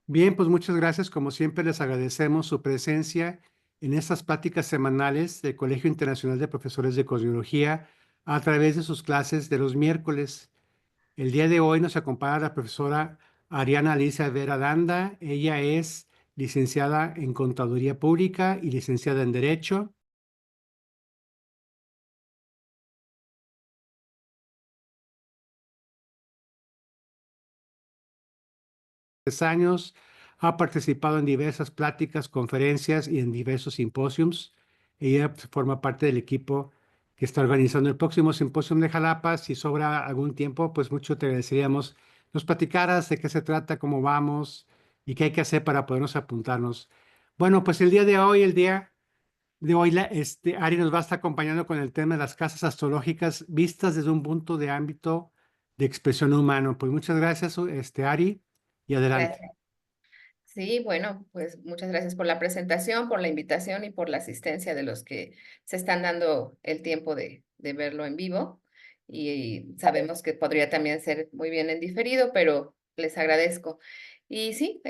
Bien, pues muchas gracias. Como siempre, les agradecemos su presencia en estas pláticas semanales del Colegio Internacional de Profesores de Cosmiología a través de sus clases de los miércoles. El día de hoy nos acompaña la profesora Ariana Alicia Vera Danda. Ella es licenciada en Contaduría Pública y licenciada en Derecho. 3 años, ha participado en diversas pláticas, conferencias y en diversos simposios. Ella forma parte del equipo que está organizando el próximo simposio de Jalapa. Si sobra algún tiempo, pues mucho te agradeceríamos nos platicaras de qué se trata, cómo vamos y qué hay que hacer para podernos apuntarnos. Bueno, pues el día de hoy, Ari nos va a estar acompañando con el tema de las casas astrológicas vistas desde un punto de ámbito de expresión humano. Pues muchas gracias, Ari, y adelante. Gracias. Sí, bueno, pues muchas gracias por la presentación, por la invitación y por la asistencia de los que se están dando el tiempo de verlo en vivo. Y sabemos que podría también ser muy bien en diferido, pero les agradezco. Y sí,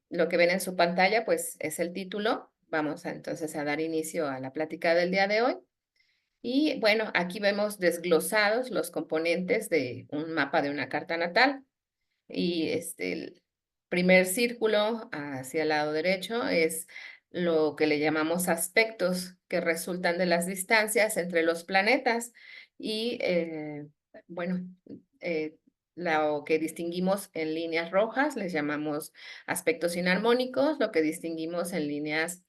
lo que ven en su pantalla, pues es el título. Vamos entonces a dar inicio a la plática del día de hoy. Y bueno, aquí vemos desglosados los componentes de un mapa de una carta natal. Y el primer círculo hacia el lado derecho es lo que le llamamos aspectos que resultan de las distancias entre los planetas y bueno, eh, lo que distinguimos en líneas rojas les llamamos aspectos inarmónicos, lo que distinguimos en líneas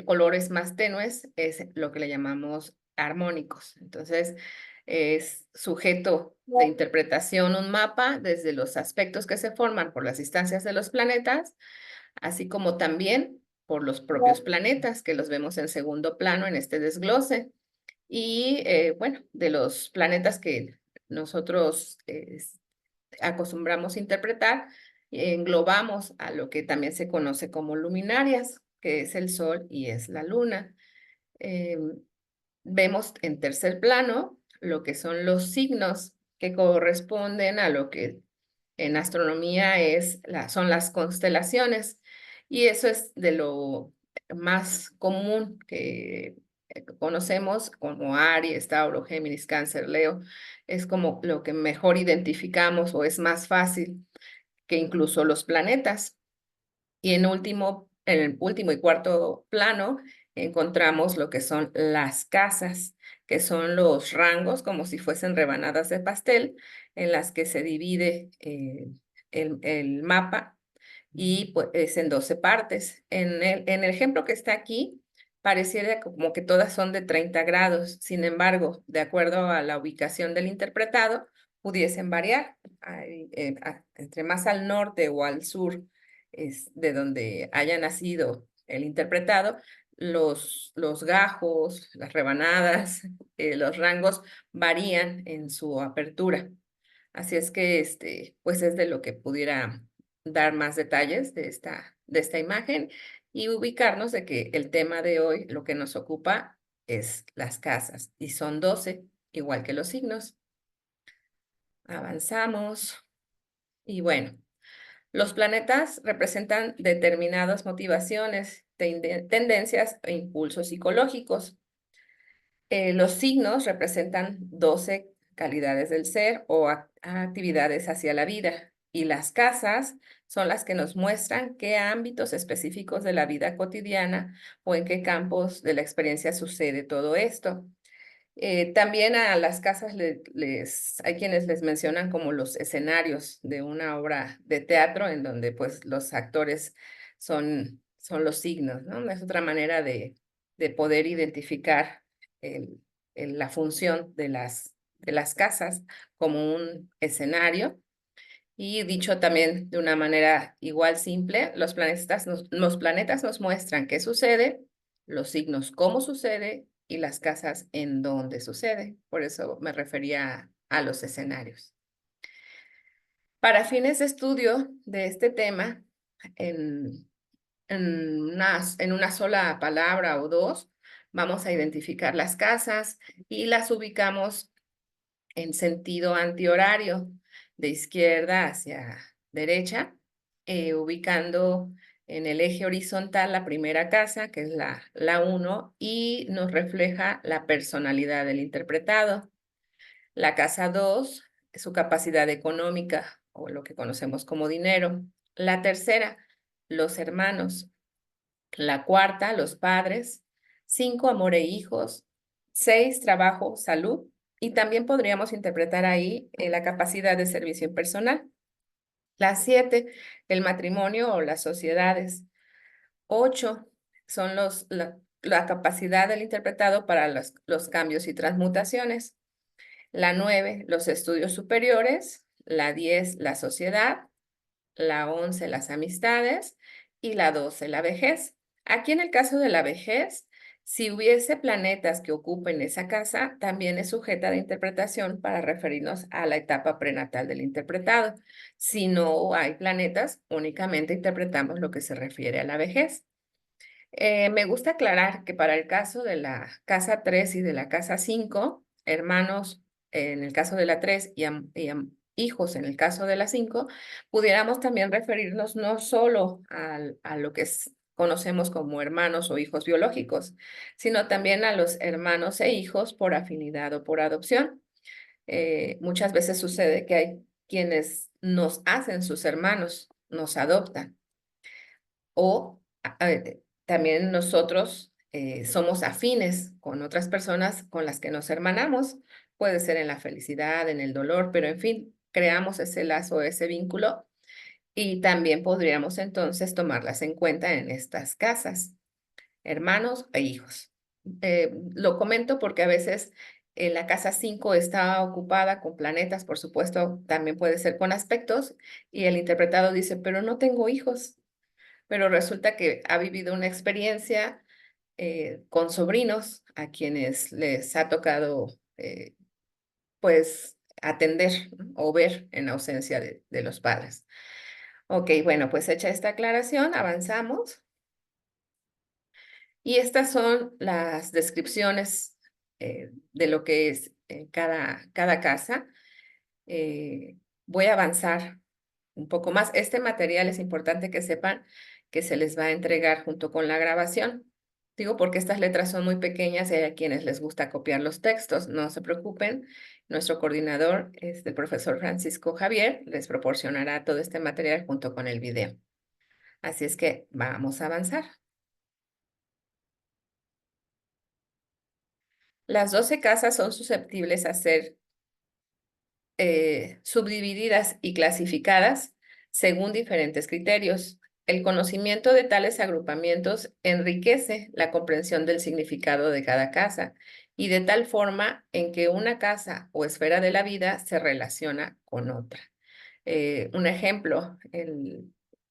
colores más tenues es lo que le llamamos armónicos. Entonces, es sujeto de interpretación un mapa desde los aspectos que se forman por las distancias de los planetas, así como también por los propios planetas, que los vemos en segundo plano en este desglose. Y bueno, de los planetas que nosotros acostumbramos interpretar, englobamos a lo que también se conoce como luminarias, que es el Sol y es la Luna. Em, Vemos en tercer plano lo que son los signos que corresponden a lo que en astronomía son las constelaciones. Y eso es de lo más común que conocemos como Aries, Tauro, Géminis, Cáncer, Leo. Es como lo que mejor identificamos o es más fácil que incluso los planetas. Y en el último y cuarto plano encontramos lo que son las casas, que son los rangos, como si fuesen rebanadas de pastel, en las que se divide el mapa y pues es en 12 partes. En el ejemplo que está aquí, pareciera como que todas son de 30 grados. Sin embargo, de acuerdo a la ubicación del interpretado, pudiesen variar. Entre más al norte o al sur es de donde haya nacido el interpretado, los gajos, las rebanadas, los rangos varían en su apertura. Así es que pues es de lo que pudiera dar más detalles de esta imagen y ubicarnos de que el tema de hoy, lo que nos ocupa es las casas y son 12 igual que los signos. Avanzamos y bueno. Los planetas representan determinadas motivaciones, tendencias e impulsos psicológicos. Los signos representan 12 calidades del ser o actividades hacia la vida. Y las casas son las que nos muestran qué ámbitos específicos de la vida cotidiana o en qué campos de la experiencia sucede todo esto. También a las casas hay quienes les mencionan como los escenarios de una obra de teatro en donde pues los actores son los signos, ¿no? Es otra manera de poder identificar el- la función de las casas como un escenario. Y dicho también de una manera igual simple, los planetas nos muestran qué sucede, los signos cómo sucede y las casas en dónde sucede. Por eso me refería a los escenarios. Para fines de estudio de este tema, en, en una sola palabra o dos, vamos a identificar las casas y las ubicamos en sentido antihorario, de izquierda hacia derecha. ubicando en el eje horizontal la primera casa, que es la 1, y nos refleja la personalidad del interpretado. La casa 2, su capacidad económica o lo que conocemos como dinero. La tercera, los hermanos. La cuarta, los padres. 5, amor e hijos. 6, trabajo, salud. Y también podríamos interpretar ahí la capacidad de servicio impersonal. La 7, el matrimonio o las sociedades. 8, son la capacidad del interpretado para los cambios y transmutaciones. La 9, los estudios superiores. La 10, la sociedad. La 11, las amistades. Y la 12, la vejez. Aquí en el caso de la vejez, si hubiese planetas que ocupen esa casa, también es sujeta de interpretación para referirnos a la etapa prenatal del interpretado. Si no hay planetas, únicamente interpretamos lo que se refiere a la vejez. Me gusta aclarar que para el caso de la casa 3 y de la casa 5, hermanos en el caso de la 3 y hijos en el caso de la 5, pudiéramos también referirnos no solo a lo que conocemos como hermanos o hijos biológicos, sino también a los hermanos e hijos por afinidad o por adopción. Muchas veces sucede que hay quienes nos hacen sus hermanos, nos adoptan o también nosotros somos afines con otras personas con las que nos hermanamos. Puede ser en la felicidad, en el dolor, pero en fin, creamos ese lazo, ese vínculo y también podríamos entonces tomarlas en cuenta en estas casas, hermanos e hijos. Lo comento porque a veces la casa 5 está ocupada con planetas, por supuesto, también puede ser con aspectos, y el interpretado dice, pero no tengo hijos, pero resulta que ha vivido una experiencia con sobrinos a quienes les ha tocado, pues, atender, ¿no? O ver en ausencia de los padres. Ok, bueno, pues hecha esta aclaración, avanzamos. Y estas son las descripciones de lo que es cada casa. Voy a avanzar un poco más. Este material es importante que sepan que se les va a entregar junto con la grabación. Digo porque estas letras son muy pequeñas y hay a quienes les gusta copiar los textos. No se preocupen, nuestro coordinador, el profesor Francisco Javier, les proporcionará todo este material junto con el video. Así es que vamos a avanzar. Las 12 casas son susceptibles a ser subdivididas y clasificadas según diferentes criterios. El conocimiento de tales agrupamientos enriquece la comprensión del significado de cada casa y de tal forma en que una casa o esfera de la vida se relaciona con otra. Un ejemplo,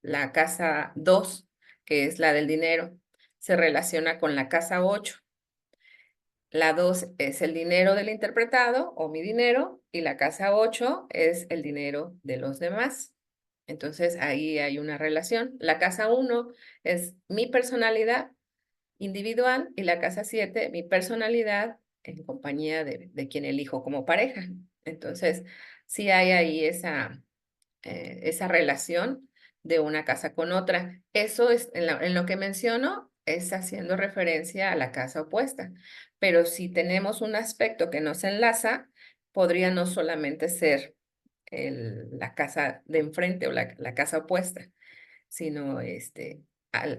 la casa 2, que es la del dinero, se relaciona con la casa 8. La 2 es el dinero del interpretado o mi dinero y la casa 8 es el dinero de los demás. Entonces ahí hay una relación. La casa 1 es mi personalidad individual y la casa 7 mi personalidad en compañía de quien elijo como pareja. Entonces sí hay ahí esa relación de una casa con otra. Eso es, en lo que menciono, es haciendo referencia a la casa opuesta. Pero si tenemos un aspecto que nos enlaza, podría no solamente ser la casa de enfrente o la casa opuesta, sino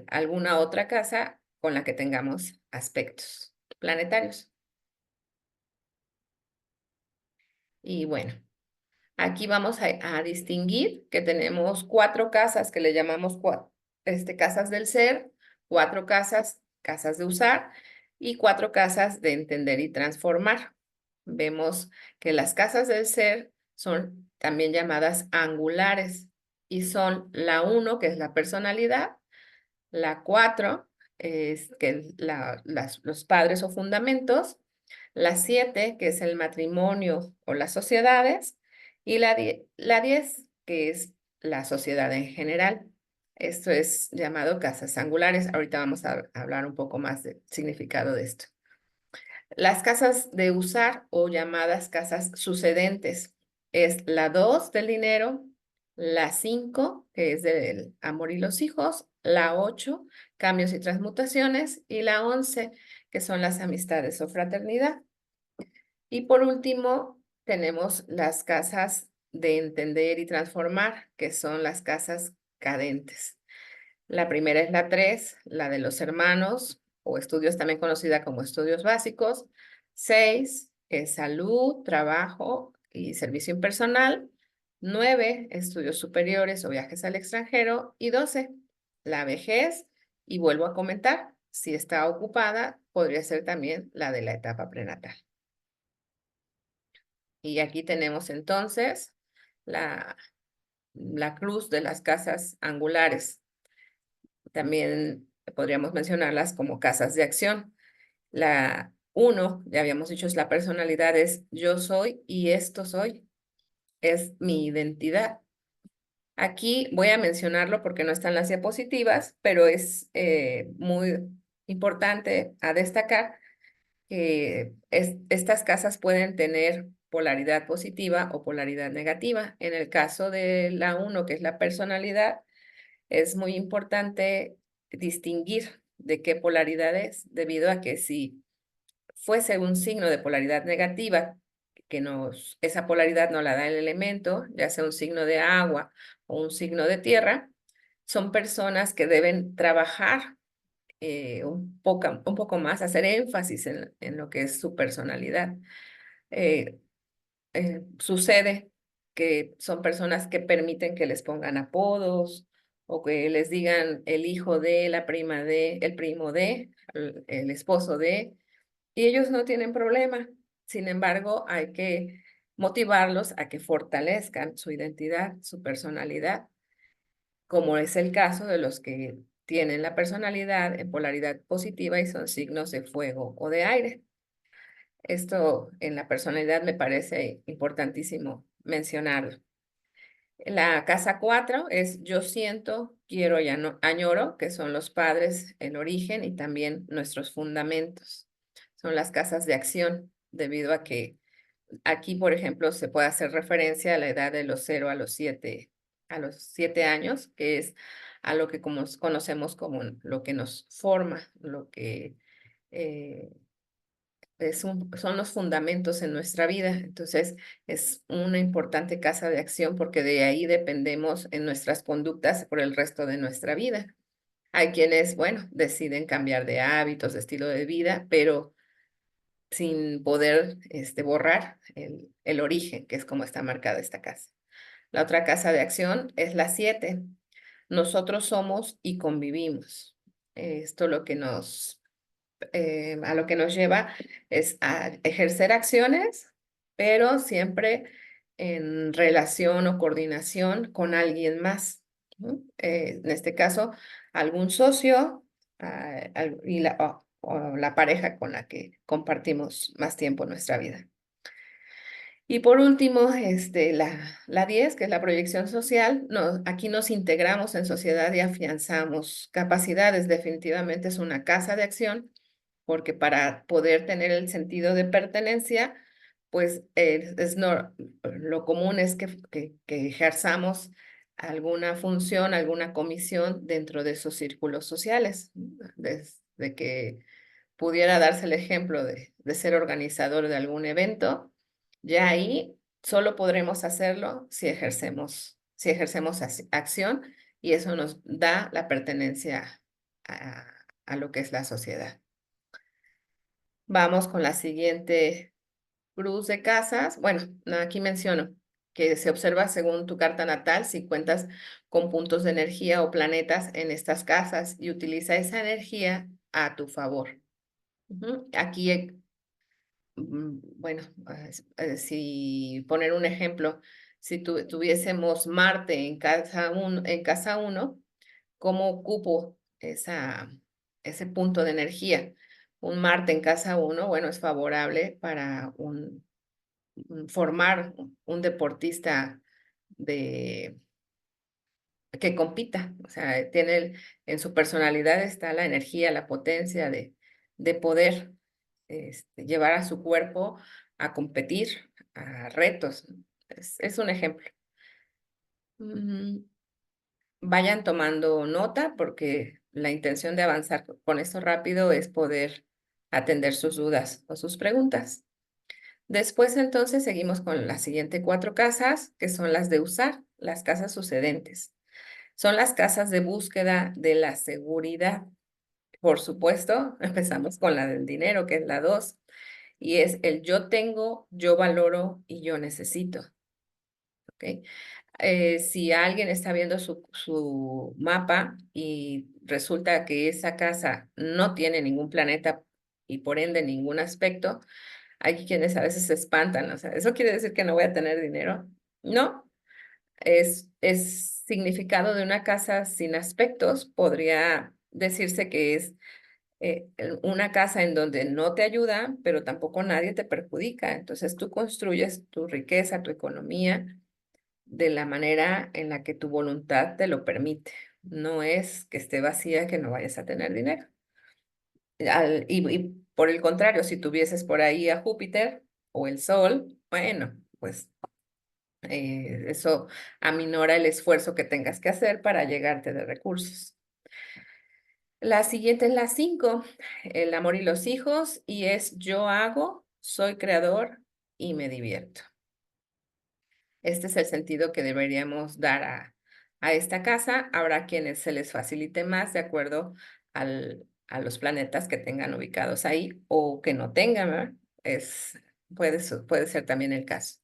alguna otra casa con la que tengamos aspectos planetarios. Y bueno. Aquí vamos a distinguir que tenemos 4 casas que le llamamos casas del ser, 4 casas, casas de usar y 4 casas de entender y transformar. Vemos que las casas del ser son también llamadas angulares y son la 1, que es la personalidad, la 4 es que los padres o fundamentos, la 7, que es el matrimonio o las sociedades, y la 10, que es la sociedad en general. Esto es llamado casas angulares. Ahorita vamos a hablar un poco más del significado de esto. Las casas de usar o llamadas casas sucedentes es la 2 del dinero, La 5, que es del amor y los hijos. La 8, cambios y transmutaciones. Y la 11, que son las amistades o fraternidad. Y por último, tenemos las casas de entender y transformar, que son las casas cadentes. La primera es la 3, la de los hermanos, o estudios también conocida como estudios básicos. 6 es salud, trabajo y servicio impersonal. 9, estudios superiores o viajes al extranjero. Y 12, la vejez. Y vuelvo a comentar, si está ocupada, podría ser también la de la etapa prenatal. Y aquí tenemos entonces la, la cruz de las casas angulares. También podríamos mencionarlas como casas de acción. La 1, ya habíamos dicho, es la personalidad, es yo soy y esto soy, es mi identidad. Aquí voy a mencionarlo porque no están las diapositivas, pero es muy importante a destacar que estas casas pueden tener polaridad positiva o polaridad negativa. En el caso de la 1, que es la personalidad, es muy importante distinguir de qué polaridad es, debido a que si fuese un signo de polaridad negativa, esa polaridad no la da el elemento, ya sea un signo de agua o un signo de tierra, son personas que deben trabajar un poco más, hacer énfasis en lo que es su personalidad. Eh, Sucede que son personas que permiten que les pongan apodos o que les digan el hijo de, la prima de, el primo de, el esposo de, y ellos no tienen problema. Sin embargo, hay que motivarlos a que fortalezcan su identidad, su personalidad, como es el caso de los que tienen la personalidad en polaridad positiva y son signos de fuego o de aire. Esto en la personalidad me parece importantísimo mencionarlo. La casa 4 es yo siento, quiero y añoro, que son los padres, el origen y también nuestros fundamentos. Son las casas de acción, debido a que aquí, por ejemplo, se puede hacer referencia a la edad de los 0 a los 7 años, que es a lo que conocemos como lo que nos forma, lo que eh, son los fundamentos en nuestra vida. Entonces, es una importante casa de acción porque de ahí dependemos en nuestras conductas por el resto de nuestra vida. Hay quienes, bueno, deciden cambiar de hábitos, de estilo de vida, pero sin poder borrar el origen, que es como está marcada esta casa. La otra casa de acción es la 7. Nosotros somos y convivimos. Esto lo que a lo que nos lleva es a ejercer acciones, pero siempre en relación o coordinación con alguien más, ¿no? En este caso, algún socio o la pareja con la que compartimos más tiempo en nuestra vida. Y por último, la 10, que es la proyección social, aquí nos integramos en sociedad y afianzamos capacidades. Definitivamente es una casa de acción, porque para poder tener el sentido de pertenencia, pues lo común es que ejerzamos alguna función, alguna comisión dentro de esos círculos sociales. Desde que pudiera darse el ejemplo de ser organizador de algún evento, ya ahí solo podremos hacerlo si ejercemos acción, y eso nos da la pertenencia a lo que es la sociedad. Vamos con la siguiente cruz de casas. Bueno, aquí menciono que se observa según tu carta natal si cuentas con puntos de energía o planetas en estas casas, y utiliza esa energía a tu favor. Aquí, bueno, si poner un ejemplo, si tuviésemos Marte en casa 1, ¿cómo ocupo ese punto de energía? Un Marte en casa 1, bueno, es favorable para formar un deportista de, que compita. O sea, en su personalidad está la energía, la potencia de poder llevar a su cuerpo a competir, a retos. Es un ejemplo. Mm, Vayan tomando nota porque la intención de avanzar con esto rápido es poder atender sus dudas o sus preguntas. Después entonces seguimos con las siguientes 4 casas, que son las de usar, las casas sucedentes. Son las casas de búsqueda de la seguridad. Por supuesto, empezamos con la del dinero, que es la 2 y es el yo tengo, yo valoro y yo necesito. ¿Ok? Si alguien está viendo su mapa y resulta que esa casa no tiene ningún planeta y por ende ningún aspecto, hay quienes a veces se espantan, o sea, ¿eso quiere decir que no voy a tener dinero? No, es significado de una casa sin aspectos, podría decirse que es una casa en donde no te ayuda, pero tampoco nadie te perjudica. Entonces tú construyes tu riqueza, tu economía de la manera en la que tu voluntad te lo permite. No es que esté vacía que no vayas a tener dinero. Y por el contrario, si tuvieses por ahí a Júpiter o el Sol, bueno, pues eso aminora el esfuerzo que tengas que hacer para llegarte de recursos. La siguiente es la 5, el amor y los hijos, y es yo hago, soy creador y me divierto. Este es el sentido que deberíamos dar a esta casa. Habrá quienes se les facilite más de acuerdo a los planetas que tengan ubicados ahí o que no tengan, ¿verdad? Puede ser también el caso.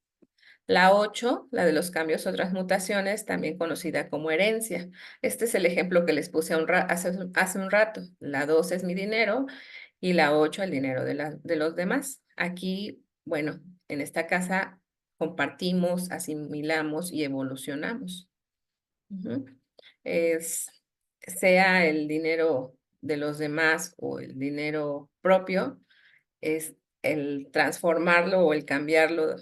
La 8, la de los cambios o transmutaciones, también conocida como herencia. Este es el ejemplo que les puse hace un rato. La 2 es mi dinero y la 8 el dinero de los demás. Aquí, bueno, en esta casa compartimos, asimilamos y evolucionamos. Ujú. Es, sea el dinero de los demás o el dinero propio, es el transformarlo o el cambiarlo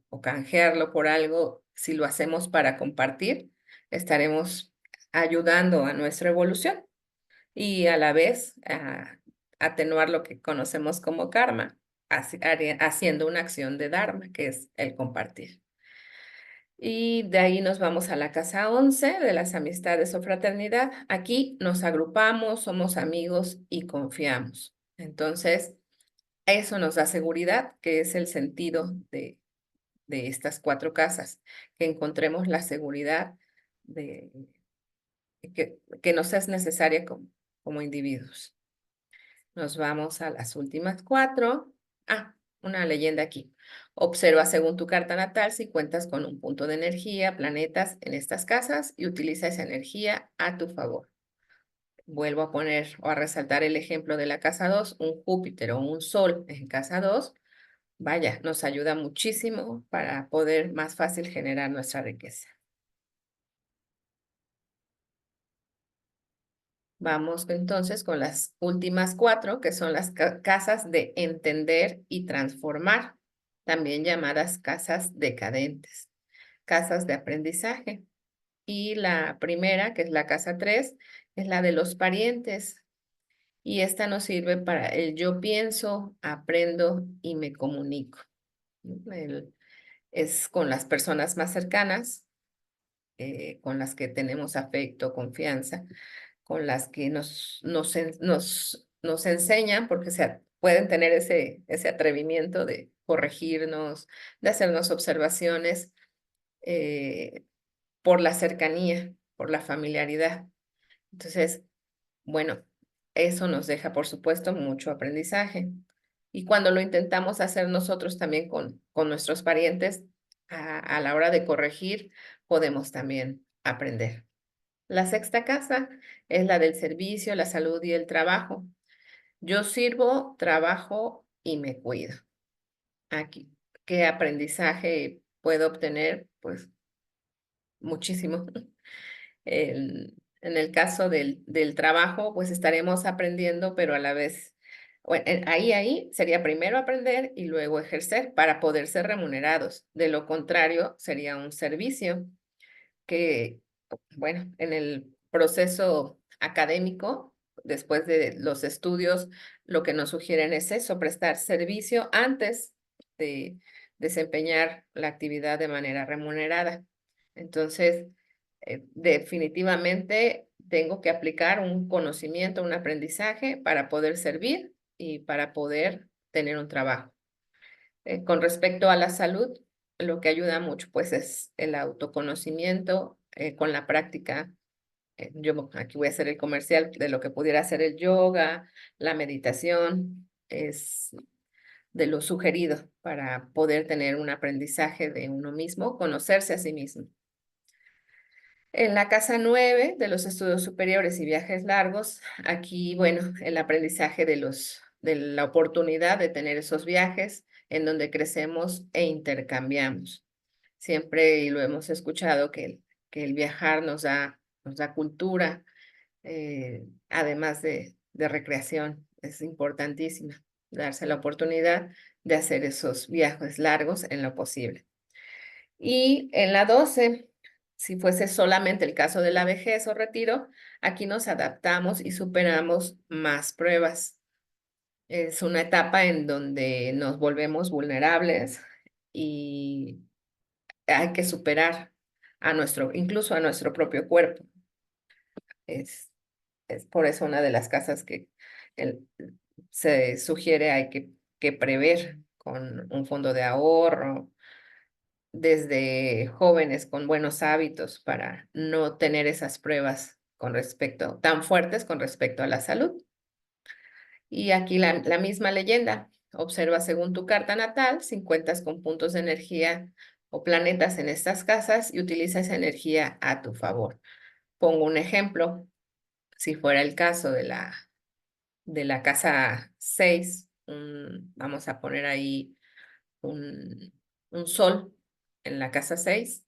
o canjearlo por algo, si lo hacemos para compartir, estaremos ayudando a nuestra evolución y a la vez a atenuar lo que conocemos como karma, haciendo una acción de dharma, que es el compartir. Y de ahí nos vamos a la casa 11 de las amistades o fraternidad. Aquí nos agrupamos, somos amigos y confiamos. Entonces, eso nos da seguridad, que es el sentido de estas 4 casas, que encontremos la seguridad de, que nos es necesaria como individuos. Nos vamos a las últimas 4. Una leyenda aquí. Observa según tu carta natal si cuentas con un punto de energía, planetas en estas casas y utiliza esa energía a tu favor. Vuelvo a poner o a resaltar el ejemplo de la casa 2, un Júpiter o un Sol en casa 2. Vaya, nos ayuda muchísimo para poder más fácil generar nuestra riqueza. Vamos entonces con las últimas 4, que son las casas de entender y transformar, también llamadas casas decadentes, casas de aprendizaje. Y la primera, que es la casa 3, es la de los parientes. Y esta nos sirve para el yo pienso, aprendo y me comunico. Es con las personas más cercanas, con las que tenemos afecto, confianza, con las que nos enseñan, porque pueden tener ese atrevimiento de corregirnos, de hacernos observaciones por la cercanía, por la familiaridad. Entonces, bueno, eso nos deja, por supuesto, mucho aprendizaje. Y cuando lo intentamos hacer nosotros también con nuestros parientes, a la hora de corregir, podemos también aprender. La sexta casa es la del servicio, la salud y el trabajo. Yo sirvo, trabajo y me cuido. Aquí, ¿qué aprendizaje puedo obtener? Pues muchísimo. En el caso del trabajo, pues estaremos aprendiendo, pero a la vez, bueno, ahí sería primero aprender y luego ejercer para poder ser remunerados. De lo contrario, sería un servicio que, bueno, en el proceso académico, después de los estudios, lo que nos sugieren es eso, prestar servicio antes de desempeñar la actividad de manera remunerada. Entonces, definitivamente tengo que aplicar un conocimiento, un aprendizaje para poder servir y para poder tener un trabajo. Con respecto a la salud, lo que ayuda mucho pues es el autoconocimiento con la práctica. Yo aquí voy a hacer el comercial de lo que pudiera ser el yoga, la meditación, es de lo sugerido para poder tener un aprendizaje de uno mismo, conocerse a sí mismo. En la casa 9 de los estudios superiores y viajes largos, aquí, bueno, el aprendizaje de la oportunidad de tener esos viajes en donde crecemos e intercambiamos. Siempre, y lo hemos escuchado, que el viajar nos da cultura, además de recreación. Es importantísima darse la oportunidad de hacer esos viajes largos en lo posible. Y en la 12, si fuese solamente el caso de la vejez o retiro, aquí nos adaptamos y superamos más pruebas. Es una etapa en donde nos volvemos vulnerables y hay que superar incluso a nuestro propio cuerpo. Es, es por eso una de las casas que el- se sugiere hay que prever con un fondo de ahorro, desde jóvenes con buenos hábitos para no tener esas pruebas tan fuertes con respecto a la salud. Y aquí la misma leyenda. Observa según tu carta natal si cuentas con puntos de energía o planetas en estas casas y utiliza esa energía a tu favor. Pongo un ejemplo. Si fuera el caso de la casa 6, vamos a poner ahí un, un sol en la casa 6.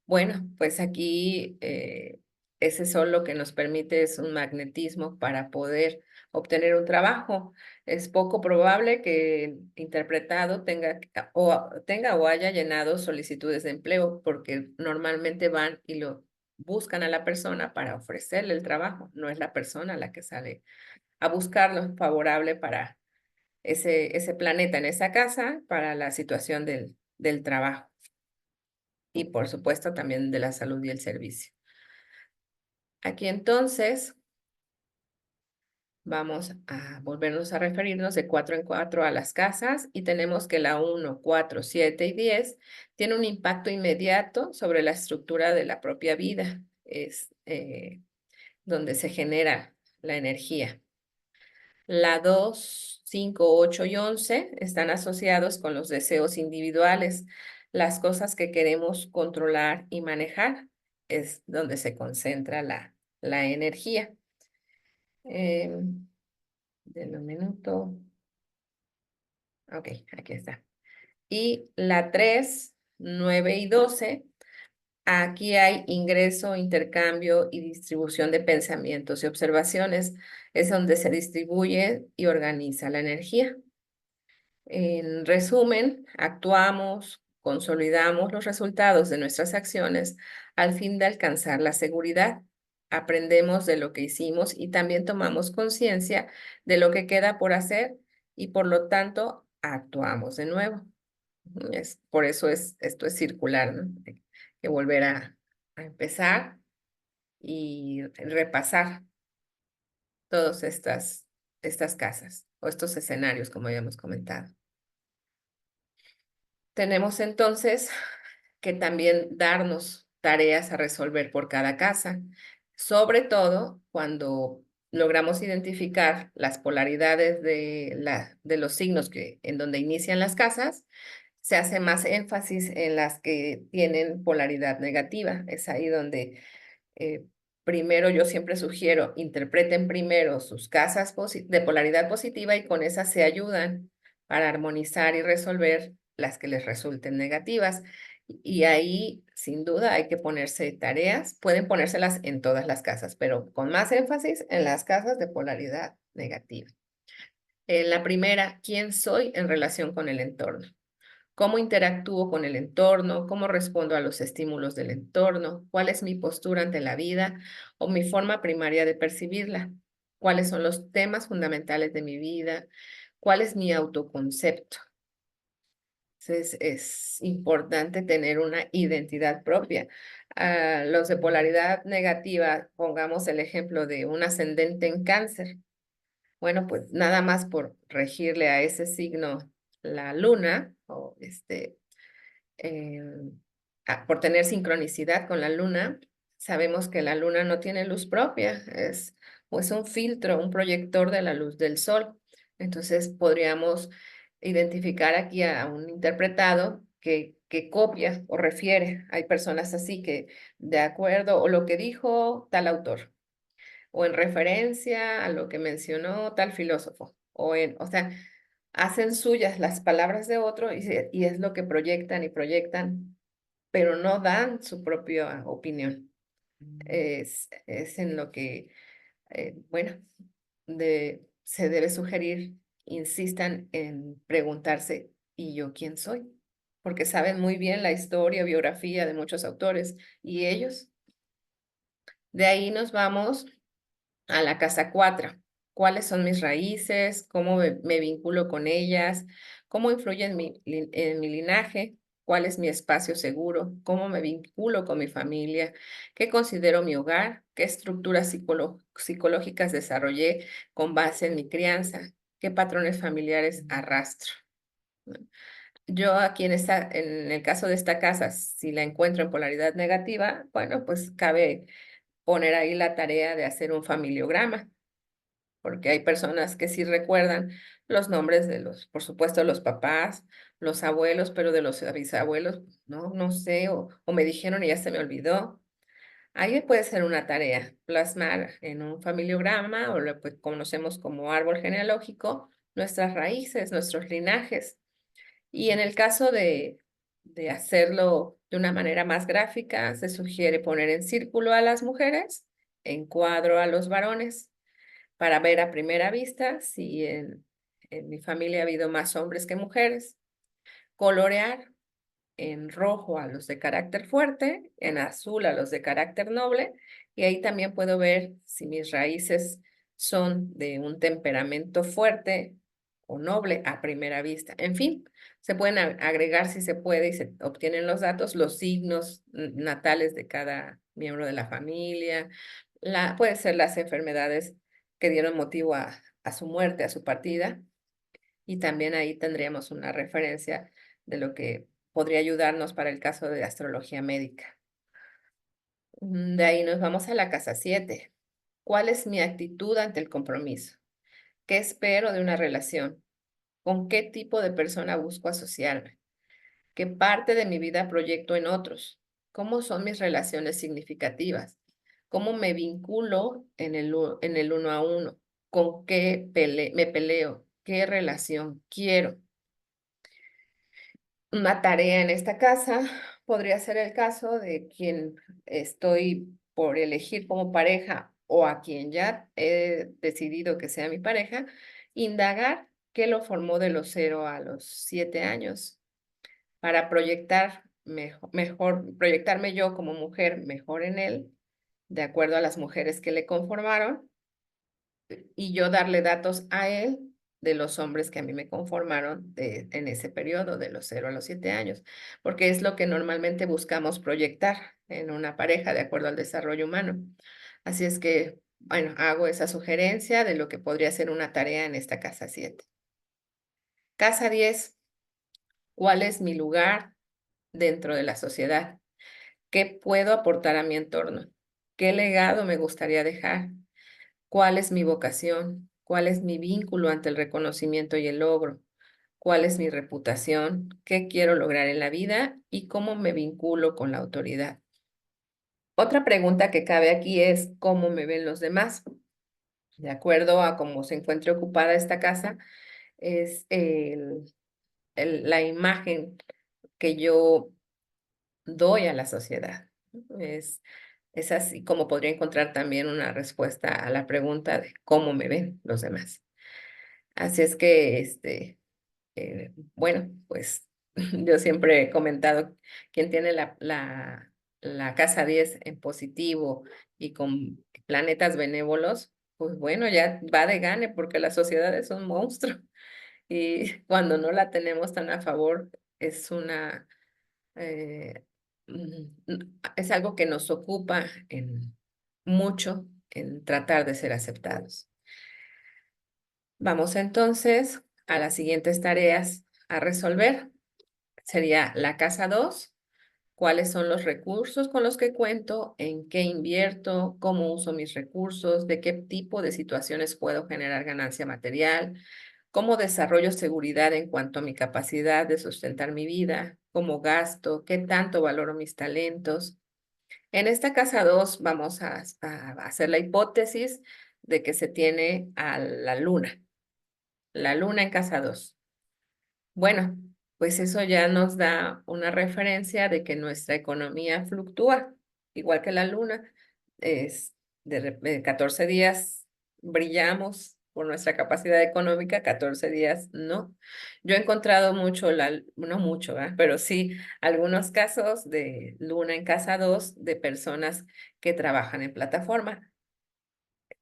Bueno, pues aquí ese sol lo que nos permite es un magnetismo para poder obtener un trabajo. Es poco probable que el interpretado tenga o haya llenado solicitudes de empleo, porque normalmente van y lo buscan a la persona para ofrecerle el trabajo. No es la persona la que sale a buscarlo favorable para ese planeta en esa casa, para la situación del trabajo y por supuesto también de la salud y el servicio. Aquí entonces vamos a volvernos a referirnos de 4 en 4 a las casas y tenemos que la 1, 4, 7 y 10 tiene un impacto inmediato sobre la estructura de la propia vida. Es donde se genera la energía. La 2, 5, 8 y 11 están asociados con los deseos individuales, las cosas que queremos controlar y manejar. Es donde se concentra la energía. Denme un minuto. Ok, aquí está. Y la 3, 9 y 12, aquí hay ingreso, intercambio y distribución de pensamientos y observaciones. Es donde se distribuye y organiza la energía. En resumen, actuamos, consolidamos los resultados de nuestras acciones al fin de alcanzar la seguridad. Aprendemos de lo que hicimos y también tomamos conciencia de lo que queda por hacer y por lo tanto actuamos de nuevo. Por eso esto es circular, ¿no? Hay que volver a empezar y repasar todas estas casas o estos escenarios, como habíamos comentado. Tenemos entonces que también darnos tareas a resolver por cada casa, sobre todo cuando logramos identificar las polaridades de los signos en donde inician las casas, se hace más énfasis en las que tienen polaridad negativa. Es ahí donde eh, primero yo siempre sugiero, interpreten primero sus casas de polaridad positiva y con esas se ayudan para armonizar y resolver las que les resulten negativas. Y ahí, sin duda, hay que ponerse tareas. Pueden ponérselas en todas las casas, pero con más énfasis en las casas de polaridad negativa. En la primera, ¿quién soy en relación con el entorno? ¿Cómo interactúo con el entorno? ¿Cómo respondo a los estímulos del entorno? ¿Cuál es mi postura ante la vida o mi forma primaria de percibirla? ¿Cuáles son los temas fundamentales de mi vida? ¿Cuál es mi autoconcepto? Entonces es importante tener una identidad propia. Los de polaridad negativa, pongamos el ejemplo de un ascendente en Cáncer. Bueno, pues nada más por regirle a ese signo la luna, o eh, por tener sincronicidad con la luna, sabemos que la luna no tiene luz propia, es pues un filtro, un proyector de la luz del sol. Entonces podríamos identificar aquí a un interpretado que copia o refiere. Hay personas así que, de acuerdo, o lo que dijo tal autor, o en referencia a lo que mencionó tal filósofo, o sea, hacen suyas las palabras de otro y es lo que proyectan y proyectan, pero no dan su propia opinión. Es en lo que, bueno, se debe sugerir, insistan en preguntarse, ¿y yo quién soy? Porque saben muy bien la historia, biografía de muchos autores, y ellos. De ahí nos vamos a la casa 4. ¿Cuáles son mis raíces? ¿Cómo me vinculo con ellas? ¿Cómo influye en mi linaje? ¿Cuál es mi espacio seguro? ¿Cómo me vinculo con mi familia? ¿Qué considero mi hogar? ¿Qué estructuras psicológicas desarrollé con base en mi crianza? ¿Qué patrones familiares arrastro? Yo aquí en el caso de esta casa, si la encuentro en polaridad negativa, bueno, pues cabe poner ahí la tarea de hacer un familiograma, porque hay personas que sí recuerdan los nombres de por supuesto, los papás, los abuelos, pero de los bisabuelos, no sé, o me dijeron y ya se me olvidó. Ahí puede ser una tarea, plasmar en un familiograma, o lo que conocemos como árbol genealógico, nuestras raíces, nuestros linajes. Y en el caso de hacerlo de una manera más gráfica, se sugiere poner en círculo a las mujeres, en cuadro a los varones, para ver a primera vista si en mi familia ha habido más hombres que mujeres. Colorear en rojo a los de carácter fuerte, en azul a los de carácter noble, y ahí también puedo ver si mis raíces son de un temperamento fuerte o noble a primera vista. En fin, se pueden agregar si se puede y se obtienen los datos, los signos natales de cada miembro de la familia, puede ser las enfermedades que dieron motivo a su muerte, a su partida, y también ahí tendríamos una referencia de lo que podría ayudarnos para el caso de astrología médica. De ahí nos vamos a la casa 7. ¿Cuál es mi actitud ante el compromiso? ¿Qué espero de una relación? ¿Con qué tipo de persona busco asociarme? ¿Qué parte de mi vida proyecto en otros? ¿Cómo son mis relaciones significativas? ¿Cómo me vinculo en el uno a uno? ¿Con qué me peleo? ¿Qué relación quiero? Una tarea en esta casa podría ser el caso de quien estoy por elegir como pareja o a quien ya he decidido que sea mi pareja, indagar qué lo formó de los 0 a los 7 años para proyectar proyectarme yo como mujer mejor en él, de acuerdo a las mujeres que le conformaron, y yo darle datos a él de los hombres que a mí me conformaron en ese periodo, de los 0 a los 7 años, porque es lo que normalmente buscamos proyectar en una pareja de acuerdo al desarrollo humano. Así es que, bueno, hago esa sugerencia de lo que podría ser una tarea en esta casa 7. Casa 10, ¿cuál es mi lugar dentro de la sociedad? ¿Qué puedo aportar a mi entorno? ¿Qué legado me gustaría dejar? ¿Cuál es mi vocación? ¿Cuál es mi vínculo ante el reconocimiento y el logro? ¿Cuál es mi reputación? ¿Qué quiero lograr en la vida? ¿Y cómo me vinculo con la autoridad? Otra pregunta que cabe aquí es ¿cómo me ven los demás? De acuerdo a cómo se encuentre ocupada esta casa, es la imagen que yo doy a la sociedad. Es, es así como podría encontrar también una respuesta a la pregunta de cómo me ven los demás. Así es que, bueno, pues yo siempre he comentado, quien tiene la casa 10 en positivo y con planetas benévolos, pues bueno, ya va de gane porque la sociedad es un monstruo y cuando no la tenemos tan a favor, es una, eh, es algo que nos ocupa mucho en tratar de ser aceptados. Vamos entonces a las siguientes tareas a resolver. Sería la casa 2. ¿Cuáles son los recursos con los que cuento? ¿En qué invierto? ¿Cómo uso mis recursos? ¿De qué tipo de situaciones puedo generar ganancia material? ¿Cómo desarrollo seguridad en cuanto a mi capacidad de sustentar mi vida? ¿Cómo gasto? ¿Qué tanto valoro mis talentos? En esta casa 2 vamos a hacer la hipótesis de que se tiene a la luna en casa 2. Bueno, pues eso ya nos da una referencia de que nuestra economía fluctúa, igual que la luna. Es 14 días brillamos por nuestra capacidad económica, 14 días no. Yo he encontrado mucho, no mucho, ¿verdad? Pero sí algunos casos de luna en casa 2 de personas que trabajan en plataforma.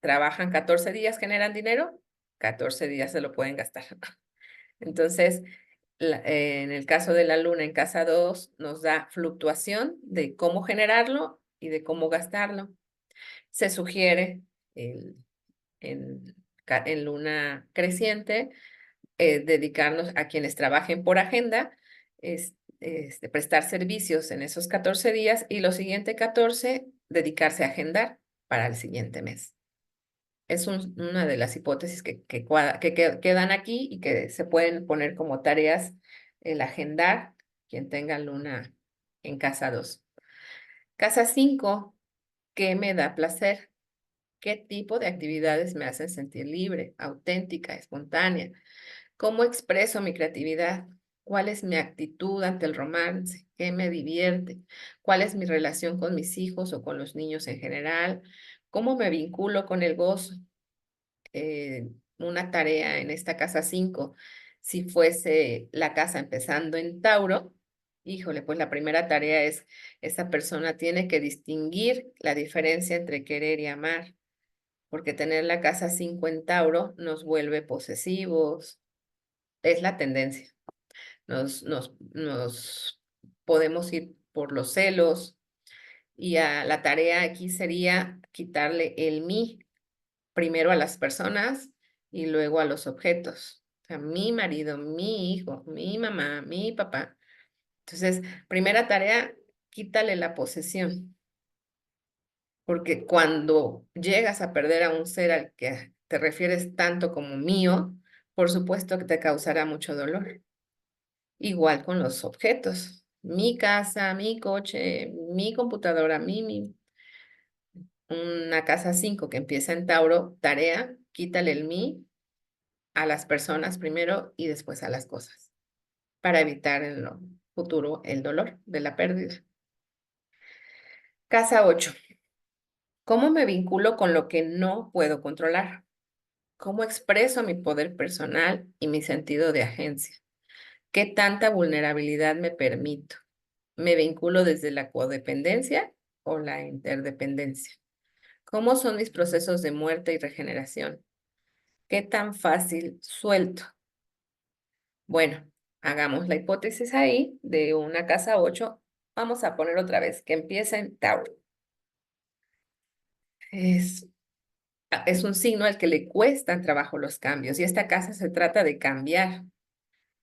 Trabajan 14 días, generan dinero, 14 días se lo pueden gastar. Entonces, en el caso de la luna en casa 2 nos da fluctuación de cómo generarlo y de cómo gastarlo. Se sugiere en, en luna creciente dedicarnos a quienes trabajen por agenda, prestar servicios en esos 14 días y los siguientes 14 dedicarse a agendar para el siguiente mes. Es una de las hipótesis que quedan aquí y que se pueden poner como tareas el agendar quien tenga luna en casa 2. Casa 5, ¿qué me da placer? ¿Qué tipo de actividades me hacen sentir libre, auténtica, espontánea? ¿Cómo expreso mi creatividad? ¿Cuál es mi actitud ante el romance? ¿Qué me divierte? ¿Cuál es mi relación con mis hijos o con los niños en general? ¿Cómo me vinculo con el gozo? Una tarea en esta casa 5, si fuese la casa empezando en Tauro, híjole, pues la primera tarea es, esa persona tiene que distinguir la diferencia entre querer y amar, porque tener la casa 5 en Tauro nos vuelve posesivos, es la tendencia, nos podemos ir por los celos, y la tarea aquí sería quitarle el mí primero a las personas y luego a los objetos. O sea, mi marido, mi hijo, mi mamá, mi papá. Entonces, primera tarea, quítale la posesión, porque cuando llegas a perder a un ser al que te refieres tanto como mío, por supuesto que te causará mucho dolor. Igual con los objetos. Mi casa, mi coche, mi computadora, una casa 5 que empieza en Tauro, tarea, quítale el mí a las personas primero y después a las cosas, para evitar en lo futuro el dolor de la pérdida. Casa 8. ¿Cómo me vinculo con lo que no puedo controlar? ¿Cómo expreso mi poder personal y mi sentido de agencia? ¿Qué tanta vulnerabilidad me permito? ¿Me vinculo desde la codependencia o la interdependencia? ¿Cómo son mis procesos de muerte y regeneración? ¿Qué tan fácil suelto? Bueno, hagamos la hipótesis ahí de una casa 8. Vamos a poner otra vez que empieza en Tauro. Es, es un signo al que le cuestan trabajo los cambios y esta casa se trata de cambiar.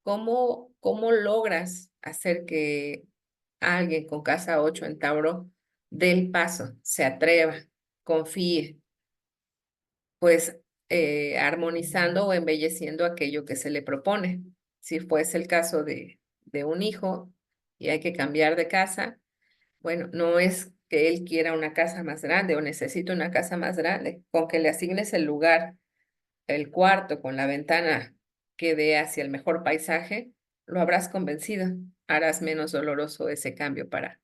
¿Cómo logras hacer que alguien con casa 8 en Tauro dé el paso, se atreva, confíe? Pues armonizando o embelleciendo aquello que se le propone. Si fuese el caso de un hijo y hay que cambiar de casa, bueno, no es que él quiera una casa más grande o necesite una casa más grande, con que le asignes el lugar, el cuarto con la ventana que dé hacia el mejor paisaje, lo habrás convencido, harás menos doloroso ese cambio para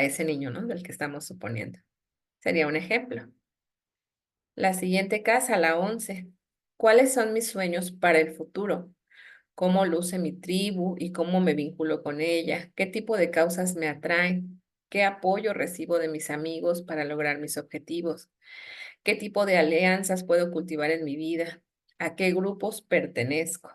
ese niño, ¿no? Del que estamos suponiendo. Sería un ejemplo. La siguiente casa, la 11. ¿Cuáles son mis sueños para el futuro? ¿Cómo luce mi tribu y cómo me vinculo con ella? ¿Qué tipo de causas me atraen? ¿Qué apoyo recibo de mis amigos para lograr mis objetivos? ¿Qué tipo de alianzas puedo cultivar en mi vida? ¿A qué grupos pertenezco?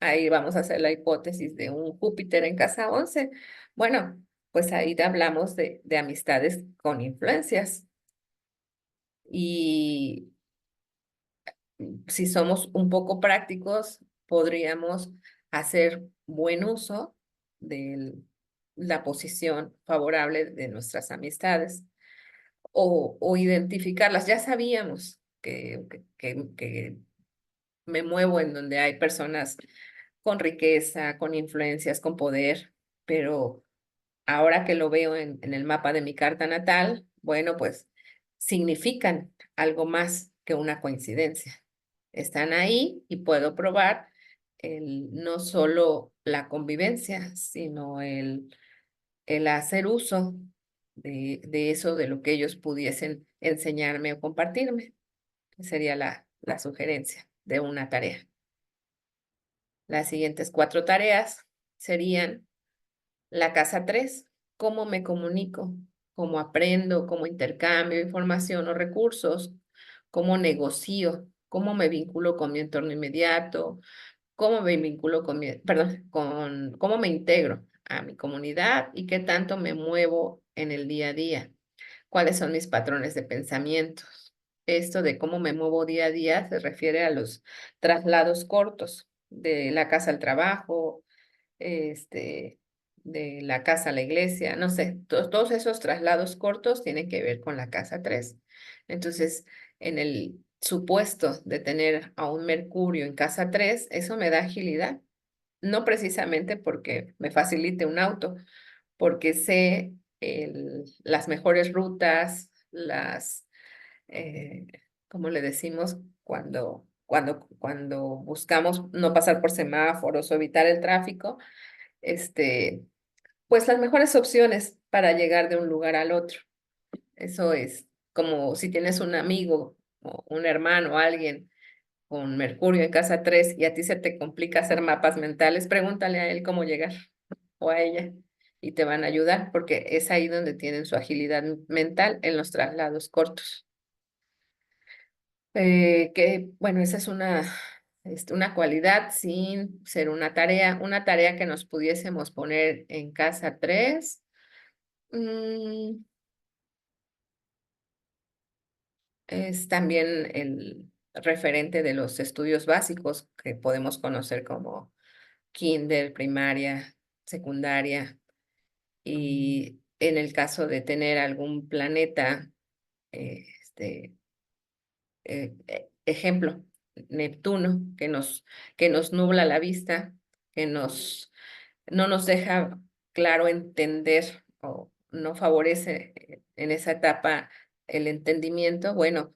ahí vamos a hacer la hipótesis de un Júpiter en casa 11. Bueno, pues ahí hablamos de amistades con influencias. Y si somos un poco prácticos, podríamos hacer buen uso de la posición favorable de nuestras amistades o identificarlas. Ya sabíamos que me muevo en donde hay personas con riqueza, con influencias, con poder, pero ahora que lo veo en el mapa de mi carta natal, bueno, pues significan algo más que una coincidencia. Están ahí y puedo probar no solo la convivencia, sino el hacer uso de eso, de lo que ellos pudiesen enseñarme o compartirme. Sería la sugerencia de una tarea. Las siguientes 4 tareas serían la casa 3, cómo me comunico, cómo aprendo, cómo intercambio información o recursos, cómo negocio, cómo me vinculo con mi entorno inmediato, cómo me vinculo con perdón, cómo me integro a mi comunidad y qué tanto me muevo en el día a día, cuáles son mis patrones de pensamientos. Esto de cómo me muevo día a día se refiere a los traslados cortos de la casa al trabajo, este, de la casa a la iglesia, no sé, todos esos traslados cortos tienen que ver con la casa 3. Entonces, en el supuesto de tener a un Mercurio en casa 3, eso me da agilidad, no precisamente porque me facilite un auto, porque sé las mejores rutas, eh, ¿cómo le decimos? Cuando buscamos no pasar por semáforos o evitar el tráfico, este, pues las mejores opciones para llegar de un lugar al otro. Eso es como si tienes un amigo o un hermano o alguien con Mercurio en casa 3 y a ti se te complica hacer mapas mentales, pregúntale a él cómo llegar o a ella y te van a ayudar porque es ahí donde tienen su agilidad mental en los traslados cortos. Bueno, esa es una cualidad sin ser una tarea que nos pudiésemos poner en casa 3. Es también el referente de los estudios básicos que podemos conocer como kinder, primaria, secundaria. Y en el caso de tener algún planeta, ejemplo, Neptuno, que nos nubla la vista, que no nos deja claro entender o no favorece en esa etapa el entendimiento, bueno,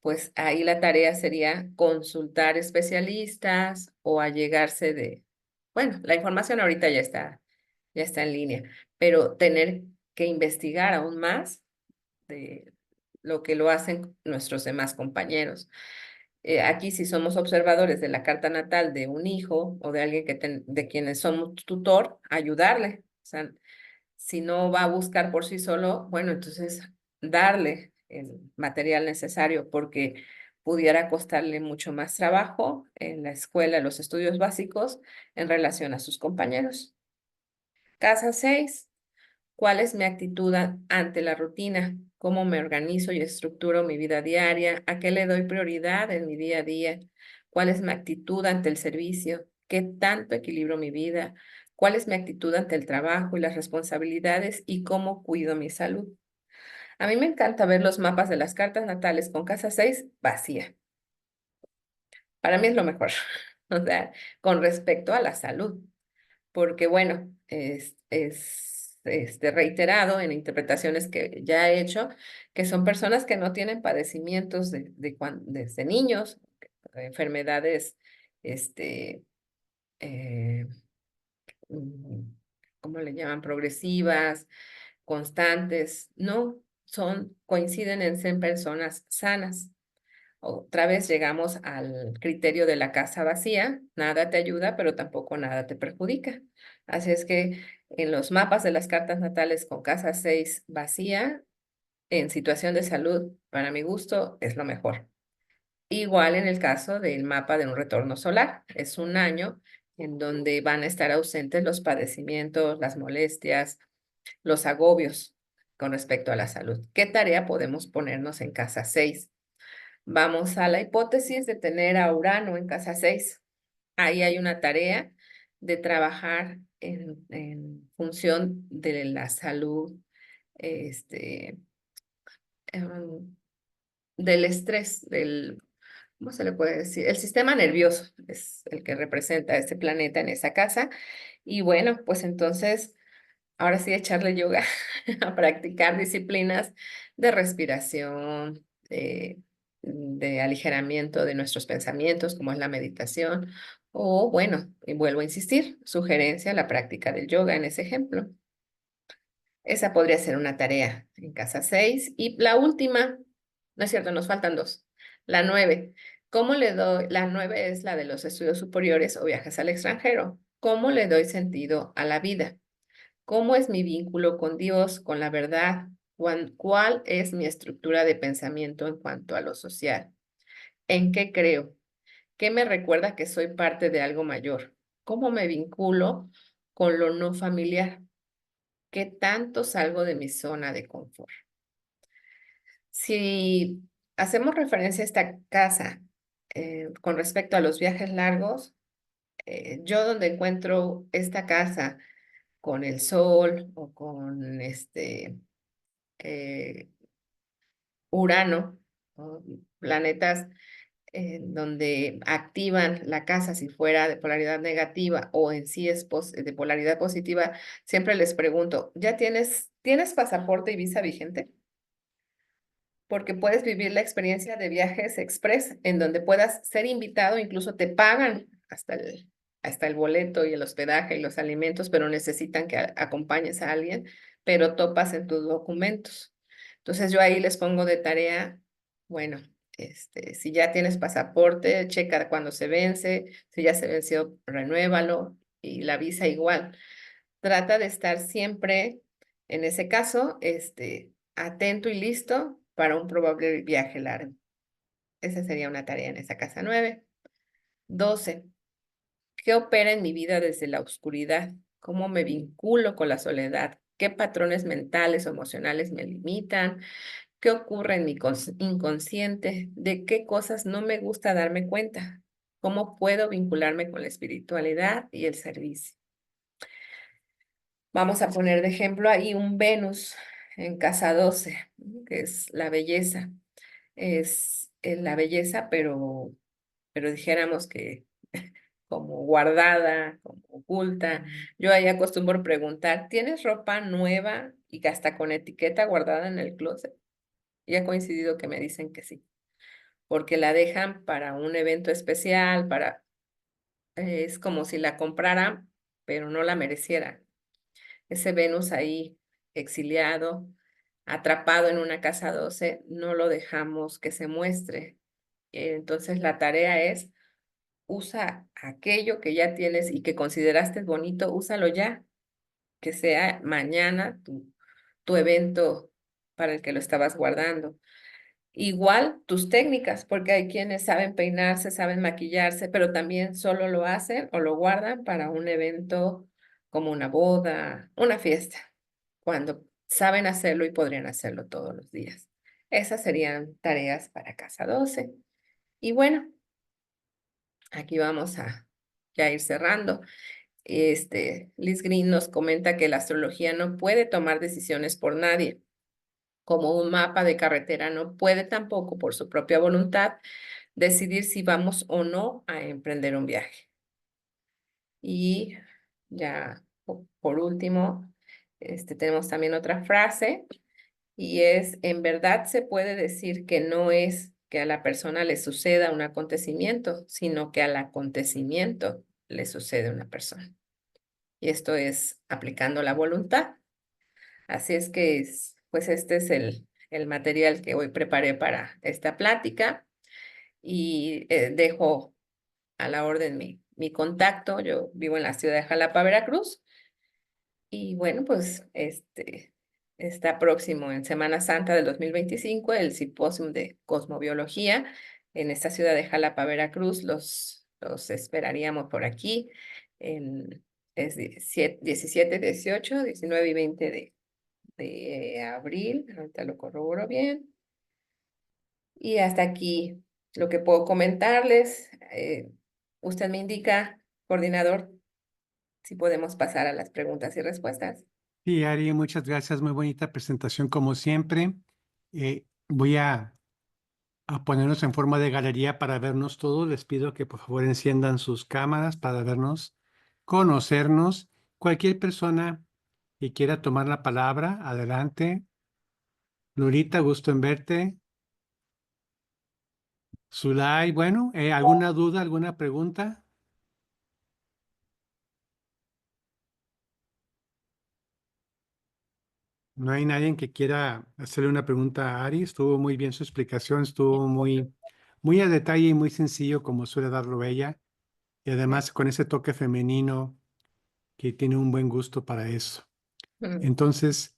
pues ahí la tarea sería consultar especialistas o allegarse bueno, la información ahorita ya está en línea, pero tener que investigar aún más de lo que lo hacen nuestros demás compañeros. Aquí si somos observadores de la carta natal de un hijo o de alguien de quienes somos tutor, ayudarle. O sea, si no va a buscar por sí solo, bueno, entonces darle el material necesario porque pudiera costarle mucho más trabajo en la escuela, los estudios básicos, en relación a sus compañeros. Casa 6. ¿Cuál es mi actitud ante la rutina? ¿Cómo me organizo y estructuro mi vida diaria? ¿A qué le doy prioridad en mi día a día? ¿Cuál es mi actitud ante el servicio? ¿Qué tanto equilibro mi vida? ¿Cuál es mi actitud ante el trabajo y las responsabilidades? ¿Y cómo cuido mi salud? A mí me encanta ver los mapas de las cartas natales con casa 6 vacía. Para mí es lo mejor. O sea, con respecto a la salud porque bueno, es reiterado en interpretaciones que ya he hecho, que son personas que no tienen padecimientos desde niños, enfermedades, este, eh, mm, ¿cómo le llaman? Progresivas, constantes, no, coinciden en ser personas sanas. Otra vez llegamos al criterio de la casa vacía, nada te ayuda, pero tampoco nada te perjudica. Así es que en los mapas de las cartas natales con casa 6 vacía, en situación de salud, para mi gusto, es lo mejor. Igual en el caso del mapa de un retorno solar, es un año en donde van a estar ausentes los padecimientos, las molestias, los agobios con respecto a la salud. ¿Qué tarea podemos ponernos en casa 6? Vamos a la hipótesis de tener a Urano en casa 6. Ahí hay una tarea de trabajar en función de la salud, este, em, del estrés, ¿cómo se le puede decir? El sistema nervioso es el que representa a este planeta en esa casa. Y bueno, pues entonces, ahora sí echarle yoga a practicar disciplinas de respiración, de aligeramiento de nuestros pensamientos, como es la meditación. O bueno, y vuelvo a insistir, sugerencia, la práctica del yoga en ese ejemplo. Esa podría ser una tarea en casa 6. Y la última, no es cierto, nos faltan dos. La 9. ¿Cómo le doy? La 9 es la de los estudios superiores o viajes al extranjero. ¿Cómo le doy sentido a la vida? ¿Cómo es mi vínculo con Dios, con la verdad? ¿Cuál es mi estructura de pensamiento en cuanto a lo social? ¿En qué creo? ¿Qué me recuerda que soy parte de algo mayor? ¿Cómo me vinculo con lo no familiar? ¿Qué tanto salgo de mi zona de confort? Si hacemos referencia a esta casa con respecto a los viajes largos, yo donde encuentro esta casa con el Sol o con eh, Urano, ¿no? Planetas donde activan la casa si fuera de polaridad negativa o en sí es de polaridad positiva, siempre les pregunto, ¿ya tienes pasaporte y visa vigente? Porque puedes vivir la experiencia de viajes express en donde puedas ser invitado, incluso te pagan hasta el boleto y el hospedaje y los alimentos, pero necesitan que acompañes a alguien, pero topas en tus documentos. Entonces yo ahí les pongo de tarea, bueno, si ya tienes pasaporte, checa cuando se vence, si ya se venció, renuévalo y la visa igual. Trata de estar siempre, en ese caso, atento y listo para un probable viaje largo. Esa sería una tarea en esa casa 9. 12. ¿Qué opera en mi vida desde la oscuridad? ¿Cómo me vinculo con la soledad? ¿Qué patrones mentales o emocionales me limitan? ¿Qué ocurre en mi inconsciente? ¿De qué cosas no me gusta darme cuenta? ¿Cómo puedo vincularme con la espiritualidad y el servicio? Vamos a poner de ejemplo ahí un Venus en casa 12, ¿no? Que es la belleza. Es la belleza, pero dijéramos que como guardada, como oculta. Yo ahí acostumbro preguntar, ¿tienes ropa nueva y que hasta con etiqueta guardada en el closet? Y ha coincidido que me dicen que sí, porque la dejan para un evento especial, es como si la compraran, pero no la mereciera. Ese Venus ahí exiliado, atrapado en una casa 12, no lo dejamos que se muestre. Entonces la tarea es, usa aquello que ya tienes y que consideraste bonito, úsalo ya, que sea mañana tu evento para el que lo estabas guardando. Igual tus técnicas, porque hay quienes saben peinarse, saben maquillarse, pero también solo lo hacen o lo guardan para un evento como una boda, una fiesta, cuando saben hacerlo y podrían hacerlo todos los días. Esas serían tareas para casa 12. Y bueno, aquí vamos a ya ir cerrando. Liz Green nos comenta que la astrología no puede tomar decisiones por nadie, como un mapa de carretera no puede tampoco por su propia voluntad decidir si vamos o no a emprender un viaje. Y ya por último, tenemos también otra frase y es, en verdad se puede decir que no es que a la persona le suceda un acontecimiento, sino que al acontecimiento le sucede a una persona. Y esto es aplicando la voluntad. Así es que, pues este es el material que hoy preparé para esta plática y dejo a la orden mi contacto. Yo vivo en la ciudad de Jalapa, Veracruz. Y bueno, pues está próximo en Semana Santa del 2025 el simposio de cosmobiología en esta ciudad de Jalapa, Veracruz. Los esperaríamos por aquí. es 17, 18, 19 y 20 de abril. Ahorita lo corroboro bien. Y hasta aquí lo que puedo comentarles. Usted me indica, coordinador, si podemos pasar a las preguntas y respuestas. Sí, Ari, muchas gracias. Muy bonita presentación como siempre. Voy a ponernos en forma de galería para vernos todos. Les pido que por favor enciendan sus cámaras para vernos, conocernos. Cualquier persona que quiera tomar la palabra, adelante. Lurita, gusto en verte. Zulay, bueno, ¿alguna duda, alguna pregunta? No hay nadie que quiera hacerle una pregunta a Ari. Estuvo muy bien su explicación, estuvo muy a detalle y muy sencillo como suele darlo ella. Y además con ese toque femenino que tiene un buen gusto para eso. Mm. Entonces,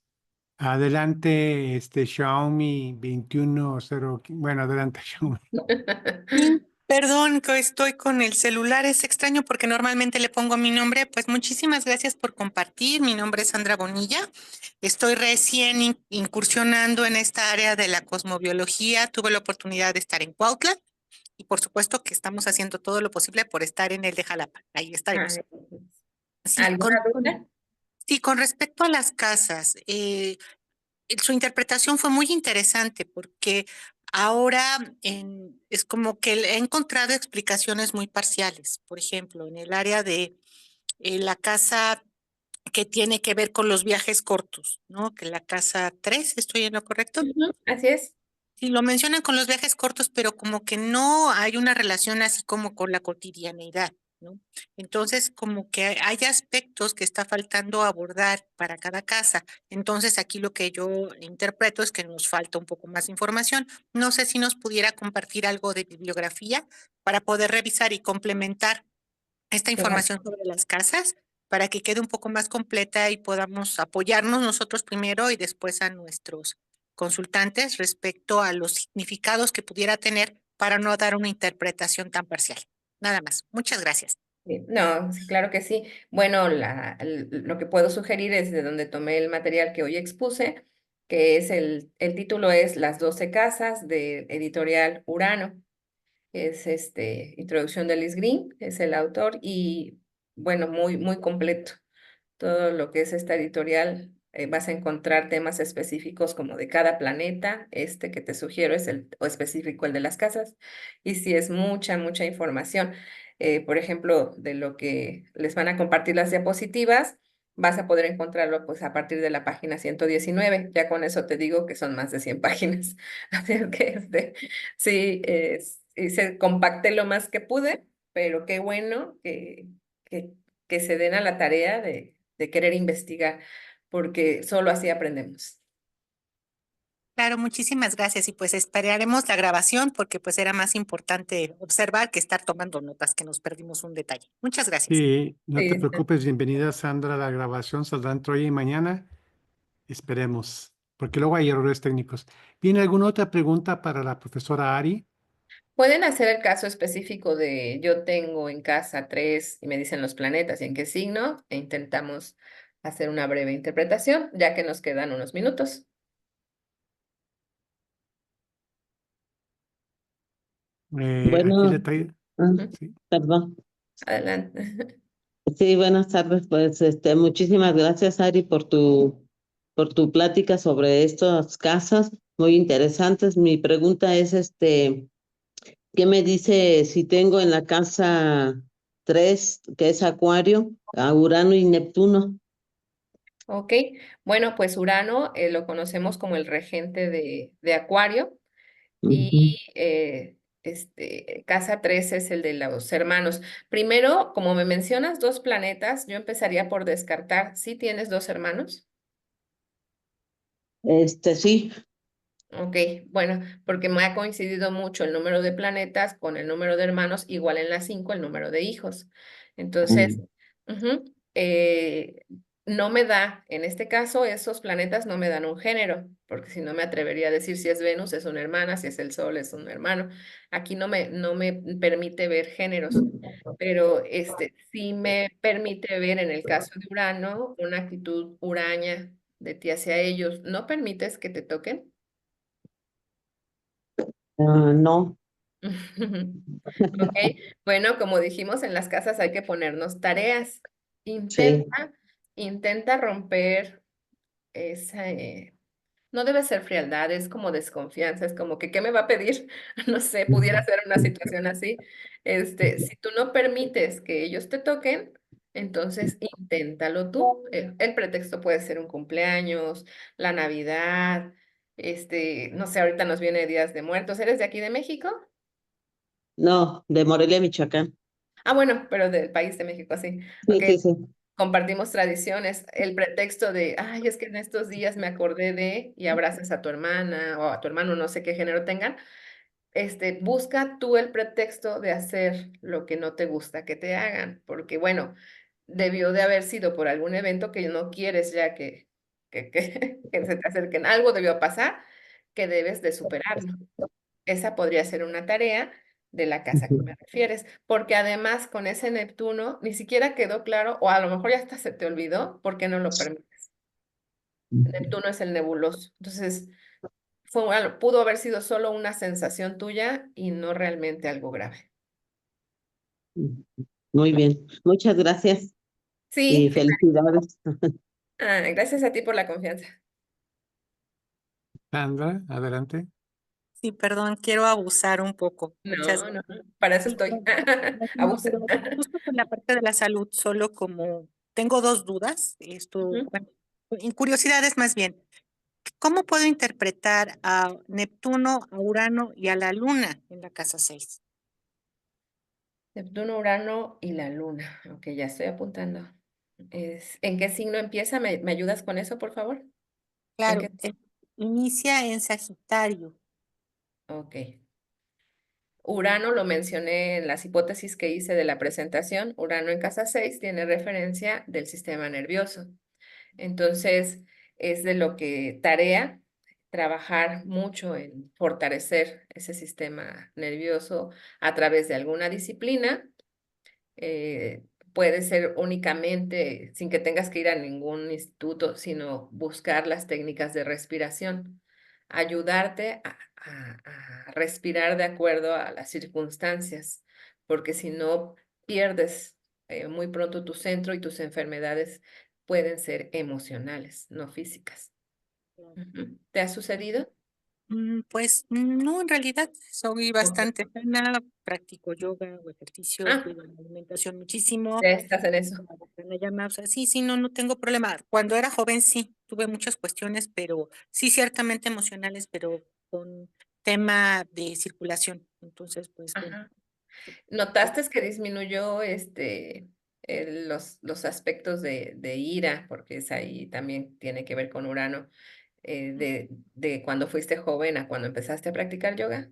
adelante, Xiaomi 21 bueno, adelante, Xiaomi. Sí, perdón que estoy con el celular, es extraño porque normalmente le pongo mi nombre. Pues muchísimas gracias por compartir. Mi nombre es Sandra Bonilla. Estoy recién incursionando en esta área de la cosmobiología. Tuve la oportunidad de estar en Cuautla y por supuesto que estamos haciendo todo lo posible por estar en el de Jalapa. Ahí estaremos. Ay, Sí, ¿alguna duda? sí, con respecto a las casas, su interpretación fue muy interesante porque ahora es como que he encontrado explicaciones muy parciales. Por ejemplo, en el área de la casa que tiene que ver con los viajes cortos, ¿no? Que la casa 3, ¿estoy en lo correcto? Ujú, así es. Sí, lo mencionan con los viajes cortos, pero como que no hay una relación así como con la cotidianeidad, ¿no? Entonces, como que hay aspectos que está faltando abordar para cada casa. Entonces, aquí lo que yo interpreto es que nos falta un poco más de información. No sé si nos pudiera compartir algo de bibliografía para poder revisar y complementar esta Claro. información sobre las casas para que quede un poco más completa y podamos apoyarnos nosotros primero y después a nuestros consultantes respecto a los significados que pudiera tener para no dar una interpretación tan parcial. Nada más. Muchas gracias. Sí, no, sí, claro que sí. Bueno, lo que puedo sugerir es de donde tomé el material que hoy expuse, que es el título es Las 12 casas de editorial Urano. Es Introducción de Liz Green, es el autor, y bueno, muy completo. Todo lo que es esta editorial, vas a encontrar temas específicos como de cada planeta. Este que te sugiero es o específico, el de las casas. Y sí es mucha información. Por ejemplo, de lo que les van a compartir las diapositivas, vas a poder encontrarlo pues a partir de la página 119. Ya con eso te digo que son más de 100 páginas. Así es que sí, hice, compacté lo más que pude, pero qué bueno que, que se den a la tarea de querer investigar, porque solo así aprendemos. Claro, muchísimas gracias y pues esperaremos la grabación porque pues era más importante observar que estar tomando notas que nos perdimos un detalle. Muchas gracias. Sí, no te Sí, preocupes, bienvenida Sandra, la grabación saldrá entre hoy y mañana, esperemos, porque luego hay errores técnicos. ¿Viene alguna otra pregunta para la profesora Ari? pueden hacer el caso específico de yo tengo en casa tres y me dicen los planetas y en qué signo, e intentamos hacer una breve interpretación, ya que nos quedan unos minutos. Aquí le Bueno, traigo, mm, Ujú, sí. perdón. adelante. Sí, buenas tardes. Pues muchísimas gracias, Ari, por tu plática sobre estas casas muy interesantes. Mi pregunta es, ¿qué me dice si tengo en la casa 3, que es Acuario, a Urano y Neptuno? Ok, bueno, pues Urano lo conocemos como el regente de Acuario. Ujú. Y casa 3 es el de los hermanos. Primero, como me mencionas dos planetas, yo empezaría por descartar si tienes dos hermanos. Sí. Ok, bueno, porque me ha coincidido mucho el número de planetas con el número de hermanos, igual en la 5 el número de hijos. Entonces, ujú, no me da, en este caso, esos planetas no me dan un género, porque si no me atrevería a decir si es Venus es una hermana, si es el Sol es un hermano. Aquí no me permite ver géneros, pero sí me permite ver en el caso de Urano una actitud huraña de ti hacia ellos. ¿No permites que te toquen? No, Ok, bueno, como dijimos, en las casas hay que ponernos tareas. sí. Intenta romper esa, no debe ser frialdad, es como desconfianza, es como que, ¿qué me va a pedir? No sé, pudiera ser una situación así. Si tú no permites que ellos te toquen, entonces inténtalo tú. El pretexto puede ser un cumpleaños, la Navidad, no sé, ahorita nos viene Días de Muertos. ¿Eres de aquí de México? No, de Morelia, Michoacán. Ah, bueno, pero del país de México, sí. Sí, Ok, sí, sí. compartimos tradiciones. El pretexto de, ay, es que en estos días me acordé de, y abrazas a tu hermana o a tu hermano, no sé qué género tengan, busca tú el pretexto de hacer lo que no te gusta que te hagan, porque bueno, debió de haber sido por algún evento que no quieres ya que se te acerquen. Algo debió pasar que debes de superarlo. Esa podría ser una tarea de la casa que me refieres, porque además con ese Neptuno ni siquiera quedó claro, o a lo mejor ya hasta se te olvidó, ¿por qué no lo permites? Neptuno es el nebuloso. Entonces, pudo haber sido solo una sensación tuya y no realmente algo grave. Muy bien. Muchas gracias y Sí, felicidades. gracias a ti por la confianza. Sandra, adelante. Sí, perdón, quiero abusar un poco. Muchas No, no, para eso Sí, estoy. no, no, Abusa. pero justo con la parte de la salud, solo como tengo dos dudas, esto, Ujú. bueno, en curiosidades más bien, ¿cómo puedo interpretar a Neptuno, a Urano y a la Luna en la casa 6? Neptuno, Urano y la Luna. Ok, ya estoy apuntando. ¿En qué signo empieza? Me ayudas con eso, por favor? ¿En Claro, qué? inicia en Sagitario. Ok. Urano lo mencioné en las hipótesis que hice de la presentación. Urano en casa 6 tiene referencia del sistema nervioso. Entonces, es de lo que tarea trabajar mucho en fortalecer ese sistema nervioso a través de alguna disciplina. Puede ser únicamente sin que tengas que ir a ningún instituto, sino buscar las técnicas de respiración, ayudarte a respirar de acuerdo a las circunstancias, porque si no pierdes muy pronto tu centro y tus enfermedades pueden ser emocionales, no físicas. Ujú. ¿Te ha sucedido? Pues no, en realidad soy Ok. bastante sana, practico yoga, hago ejercicios, Ah, cuido la alimentación muchísimo. ya estás en eso. O sea, sí, sí, no, no tengo problema. Cuando era joven sí, tuve muchas cuestiones, pero sí ciertamente emocionales, pero con tema de circulación. Entonces, pues bueno. Ajá. ¿Notaste que disminuyó los aspectos de ira, porque es ahí también tiene que ver con Urano, de cuando fuiste joven a cuando empezaste a practicar yoga?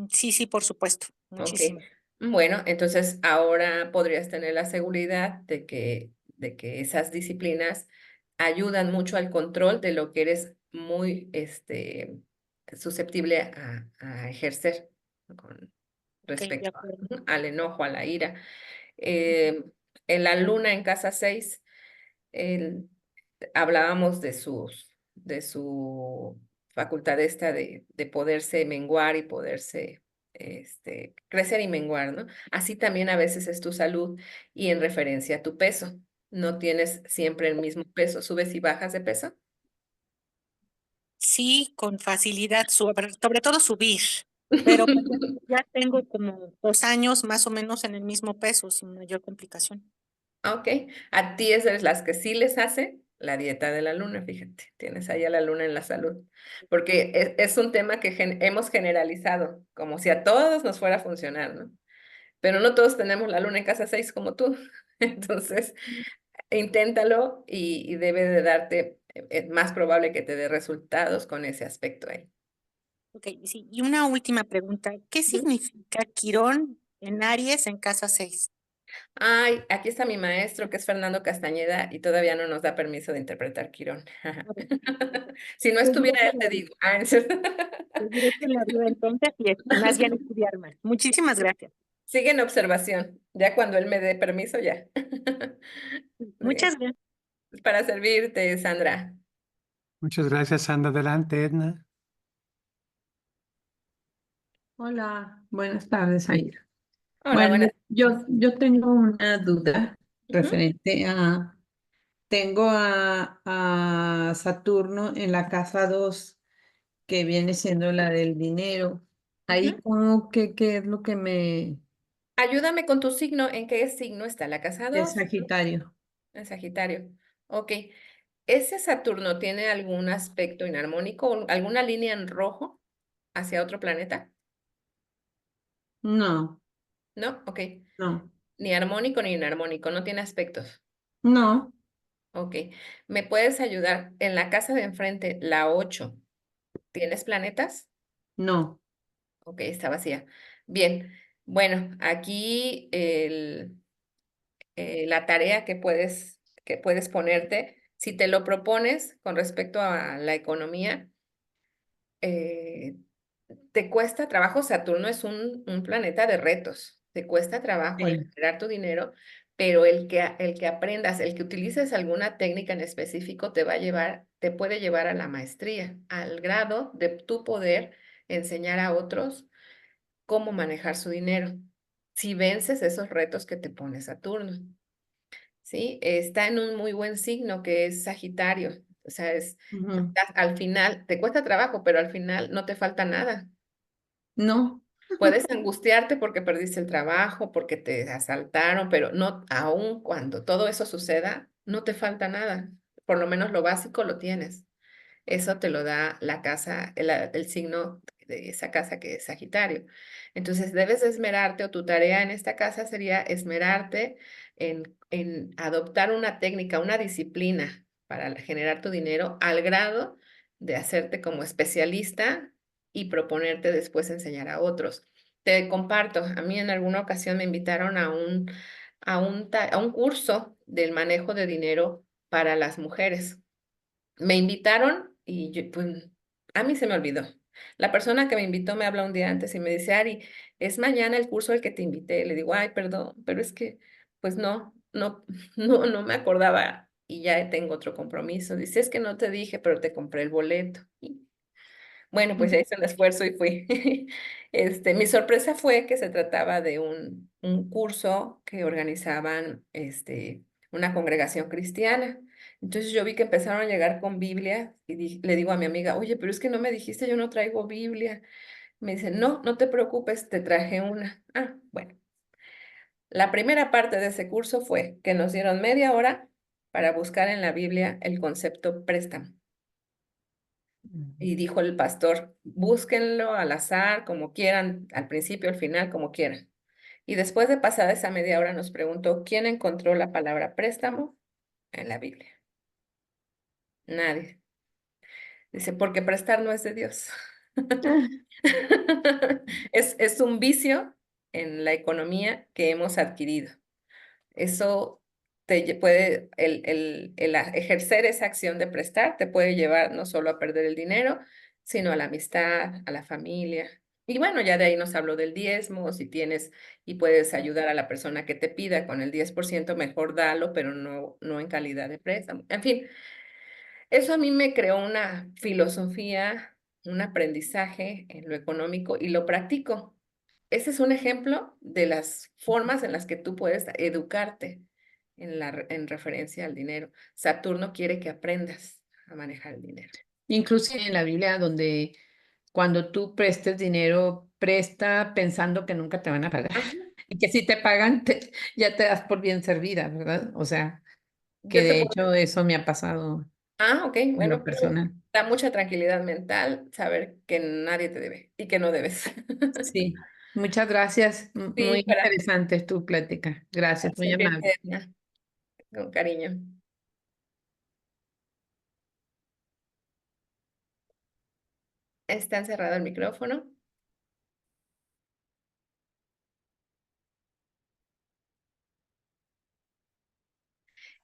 Sí, sí, por supuesto, Ok, muchísimo. bueno, entonces ahora podrías tener la seguridad de que esas disciplinas ayudan mucho al control de lo que eres muy susceptible a ejercer con Ok, de respecto acuerdo. al enojo, a la ira. Eh, en la luna en casa 6 hablábamos de su facultad esta de poderse menguar y poderse crecer y menguar, ¿no? Así también a veces es tu salud y en referencia a tu peso. No tienes siempre el mismo peso, subes y bajas de peso. Sí, con facilidad, sobre todo subir, pero pues ya tengo como 2 años más o menos en el mismo peso, sin mayor complicación. Ok, a ti es de las que sí les hace la dieta de la luna, fíjate, tienes ahí a la luna en la salud, porque es un tema que hemos generalizado, como si a todos nos fuera a funcionar, ¿no? Pero no todos tenemos la luna en casa 6 como tú, entonces inténtalo y debe de darte, es más probable que te dé resultados con ese aspecto ahí. Ok, sí, y una última pregunta. ¿Qué Ujú. significa Quirón en Aries en casa 6? Ay, aquí está mi maestro, que es Fernando Castañeda, y todavía no nos da permiso de interpretar Quirón. Si no Seguro estuviera que él, lo te haría. digo. Ah, ¿no es cierto? Seguro que lo haría entonces y más bien estudiar más. Muchísimas gracias. Sigue en observación. Ya cuando él me dé permiso, ya. Muy bien. Muchas gracias. Para servirte, Sandra. Muchas gracias, Sandra. Adelante, Edna. Hola, buenas tardes, Aira. Hola, Bueno, buenas. yo tengo una duda Ujú. referente tengo a Saturno en la casa 2 que viene siendo la del dinero. Ahí Ujú. como que, ¿qué es lo que me... Ayúdame con tu signo. ¿En qué signo está? ¿La casa es 2? Sagitario? En Sagitario. Ok. ¿Ese Saturno tiene algún aspecto inarmónico, alguna línea en rojo hacia otro planeta? No, ¿No? Ok. no, Ni armónico ni inarmónico, no tiene aspectos. no, Ok. ¿Me puedes ayudar? En la casa de enfrente, la 8, ¿tienes planetas? no. Ok, está vacía. Bien. Bueno, aquí la tarea que puedes ponerte, si te lo propones con respecto a la economía, eh, te cuesta trabajo. Saturno es un planeta de retos, te cuesta trabajo el Sí. generar tu dinero, pero el que aprendas, el que utilices alguna técnica en específico te va a llevar, te puede llevar a la maestría, al grado de tu poder enseñar a otros cómo manejar su dinero, si vences esos retos que te pone Saturno. ¿Sí? Está en un muy buen signo que es Sagitario. O sea, Ujú. al final, te cuesta trabajo, pero al final no te falta nada. No. Puedes angustiarte porque perdiste el trabajo, porque te asaltaron, pero no, aun cuando todo eso suceda, no te falta nada. Por lo menos lo básico lo tienes. Eso te lo da la casa, el signo de esa casa que es Sagitario. Entonces debes de esmerarte, o tu tarea en esta casa sería esmerarte en adoptar una técnica, una disciplina para generar tu dinero al grado de hacerte como especialista y proponerte después enseñar a otros. Te comparto, a mí en alguna ocasión me invitaron a un curso del manejo de dinero para las mujeres. Me invitaron y pues, a mí se me olvidó. La persona que me invitó me habla un día antes y me dice, Ari, es mañana el curso al que te invité. Le digo, ay, perdón, pero es que, pues no, no, no me acordaba y ya tengo otro compromiso. Dice, es que no te dije, pero te compré el boleto. Y bueno, pues ya hice un esfuerzo y fui. Mi sorpresa fue que se trataba de un curso que organizaban una congregación cristiana. Entonces yo vi que empezaron a llegar con Biblia y le digo a mi amiga, oye, pero es que no me dijiste, yo no traigo Biblia. Me dice, no, no te preocupes, te traje una. Ah, bueno. La primera parte de ese curso fue que nos dieron media hora para buscar en la Biblia el concepto préstamo. Y dijo el pastor, búsquenlo al azar, como quieran, al principio, al final, como quieran. Y después de pasada esa media hora nos preguntó, ¿quién encontró la palabra préstamo en la Biblia? Nadie. Dice, porque prestar no es de Dios. Es un vicio en la economía que hemos adquirido. Eso puede, ejercer esa acción de prestar te puede llevar no solo a perder el dinero, sino a la amistad, a la familia. Y bueno, ya de ahí nos habló del diezmo, si tienes y puedes ayudar a la persona que te pida con el 10%, mejor dalo, pero no en calidad de préstamo. En fin, eso a mí me creó una filosofía, un aprendizaje en lo económico y lo practico. Ese es un ejemplo de las formas en las que tú puedes educarte en referencia al dinero. Saturno quiere que aprendas a manejar el dinero. Inclusive en la Biblia donde cuando tú prestes dinero, presta pensando que nunca te van a pagar Ajá. y que si te pagan ya te das por bien servida, ¿verdad? O sea, que Yo te de puedo... hecho eso me ha pasado Ok, en lo bueno, pero personal. da mucha tranquilidad mental saber que nadie te debe y que no debes. Sí, muchas gracias. Muy Sí, interesante tu plática. para Gracias, muy amable. servirte, Edna, con cariño. Está encerrado el micrófono.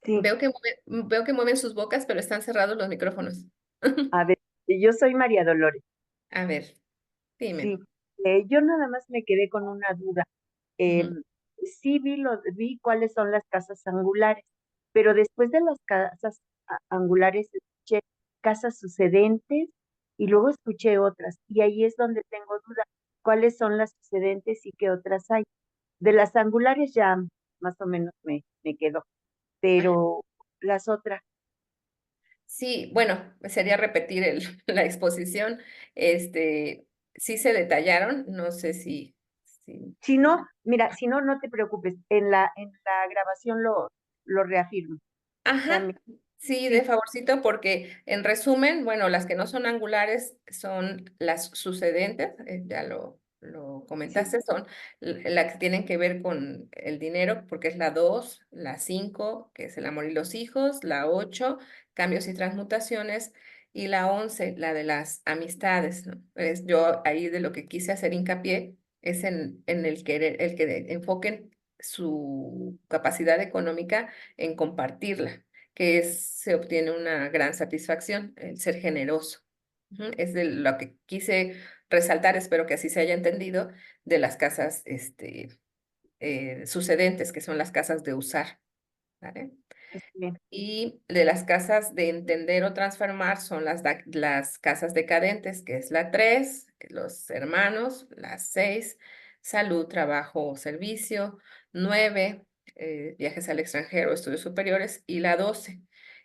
Sí, Veo que mueven sus bocas, pero están cerrados los micrófonos. a ver, yo soy María Dolores. A ver, dime. Sí, yo nada más me quedé con una duda. Ujú. Sí vi cuáles son las casas angulares, pero después de las casas angulares escuché casas sucedentes y luego escuché otras, y ahí es donde tengo duda, cuáles son las sucedentes y qué otras hay. De las angulares ya más o menos me quedó, pero las otras, Sí, bueno, sería repetir la exposición. Sí se detallaron, no sé si. si no, mira, si no, no te preocupes, en la grabación lo reafirmo. Ajá, También, sí, de sí, favorcito, porque en resumen, bueno, las que no son angulares son las sucedentes, ya lo sí, comentaste, son las que tienen que ver con el dinero, porque es la 2, la 5, que es el amor y los hijos, la 8, cambios y transmutaciones, y la 11, la de las amistades, ¿no? Yo ahí de lo que quise hacer hincapié es en el que enfoquen su capacidad económica en compartirla, se obtiene una gran satisfacción, el ser generoso. Ujú. Es de lo que quise resaltar, espero que así se haya entendido, de las casas sucedentes, que son las casas de usar, ¿vale? bien, Y de las casas de entender o transformar son las casas decadentes, que es la 3, los hermanos, la 6, salud, trabajo o servicio, 9, viajes al extranjero, estudios superiores, y la 12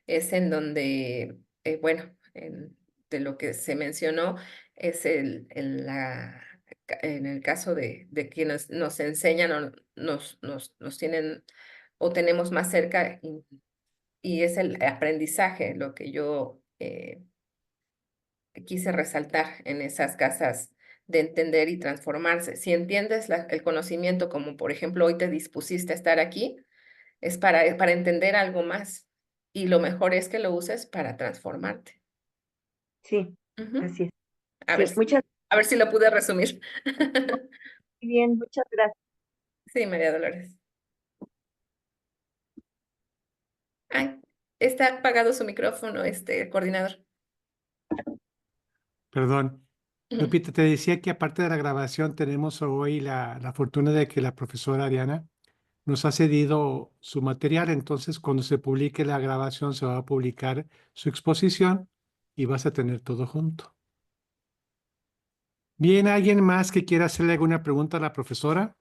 es en donde, bueno, de lo que se mencionó, es en el caso de quienes nos enseñan o nos tienen o tenemos más cerca y es el aprendizaje lo que yo quise resaltar en esas casas de entender y transformarse. Si entiendes el conocimiento, como por ejemplo hoy te dispusiste a estar aquí, es para entender algo más. Y lo mejor es que lo uses para transformarte. sí, Ujú. así es. A ver Sí, muchas, a ver si lo pude resumir. muy bien, muchas gracias. Sí, María Dolores. Ay, está apagado su micrófono, coordinador. Perdón. Ujú. Lupita, te decía que aparte de la grabación tenemos hoy la fortuna de que la profesora Ariana nos ha cedido su material, entonces cuando se publique la grabación se va a publicar su exposición y vas a tener todo junto. Bien, ¿alguien más que quiera hacerle alguna pregunta a la profesora?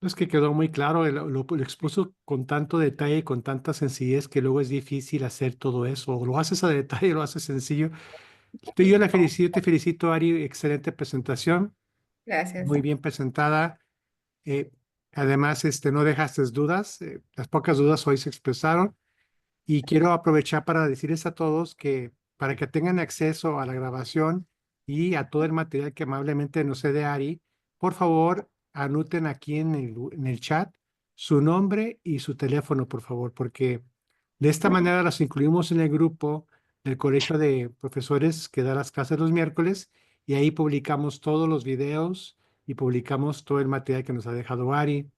Es que quedó muy claro, lo expuso con tanto detalle y con tanta sencillez que luego es difícil hacer todo eso. O lo haces a detalle, o lo haces sencillo. Yo te felicito, Ari, excelente presentación, Gracias. muy bien presentada. Eh, además, no dejaste dudas, las pocas dudas hoy se expresaron. Y quiero aprovechar para decirles a todos que para que tengan acceso a la grabación y a todo el material que amablemente nos cede Ari, por favor, anoten aquí en el chat su nombre y su teléfono, por favor, porque de esta manera los incluimos en el grupo del Colegio de Profesores que da las clases los miércoles y ahí publicamos todos los videos y publicamos todo el material que nos ha dejado Ari.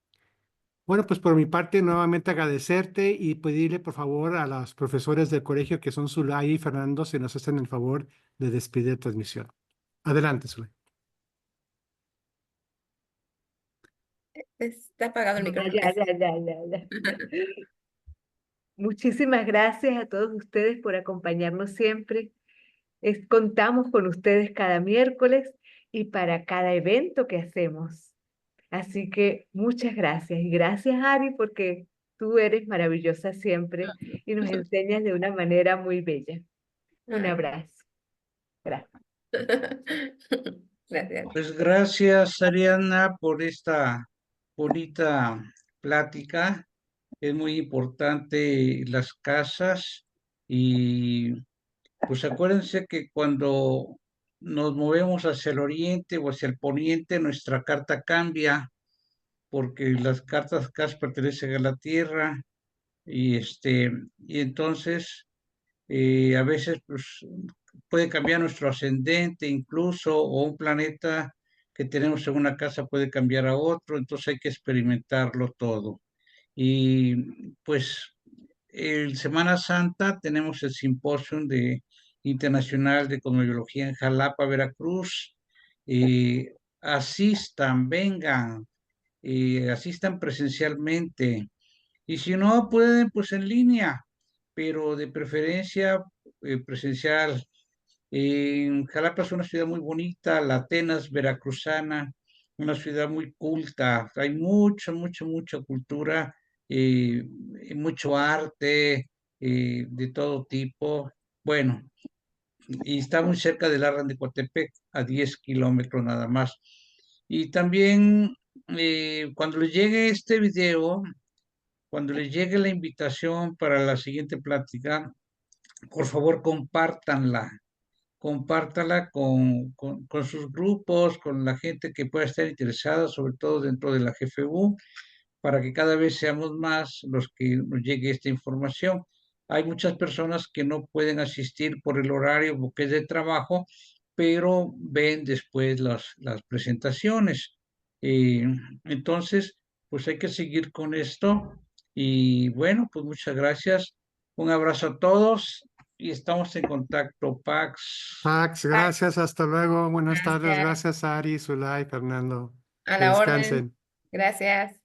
Bueno, pues por mi parte, nuevamente agradecerte y pedirle por favor a los profesores del colegio que son Zulay y Fernando si nos hacen el favor de despedir la transmisión. Adelante, Zulay. Está apagado el Ya, micrófono. ya, ya, ya, ya, ya. Muchísimas gracias a todos ustedes por acompañarnos siempre. Contamos con ustedes cada miércoles y para cada evento que hacemos. Así que muchas gracias y gracias, Ari, porque tú eres maravillosa siempre y nos enseñas de una manera muy bella. Un Ay. abrazo. Gracias. Gracias. Pues gracias, Ariana, por esta bonita plática. Es muy importante las casas y pues acuérdense que cuando nos movemos hacia el oriente o hacia el poniente, nuestra carta cambia porque las cartas acá pertenecen a la Tierra y entonces a veces pues, puede cambiar nuestro ascendente incluso o un planeta que tenemos en una casa puede cambiar a otro, entonces hay que experimentarlo todo. Y pues en Semana Santa tenemos el simposio internacional de cosmobiología en Jalapa, Veracruz. Asistan, vengan, asistan presencialmente. Y si no pueden, pues en línea, pero de preferencia presencial. Jalapa es una ciudad muy bonita, la Atenas veracruzana, una ciudad muy culta. Hay mucha cultura, mucho arte de todo tipo. Bueno, y está muy cerca del Arran de Coatepec, a 10 kilómetros nada más. Y también cuando les llegue este video, cuando les llegue la invitación para la siguiente plática, por favor compártala con sus grupos, con la gente que pueda estar interesada, sobre todo dentro de la GFU, para que cada vez seamos más los que nos llegue esta información. Hay muchas personas que no pueden asistir por el horario porque es de trabajo, pero ven después las presentaciones. Entonces, pues hay que seguir con esto. Y bueno, pues muchas gracias. Un abrazo a todos y estamos en contacto, Pax. Pax, gracias, hasta luego. Buenas tardes, Gracias. gracias Ari, Zulay, Fernando. A Que la orden. descansen. Gracias.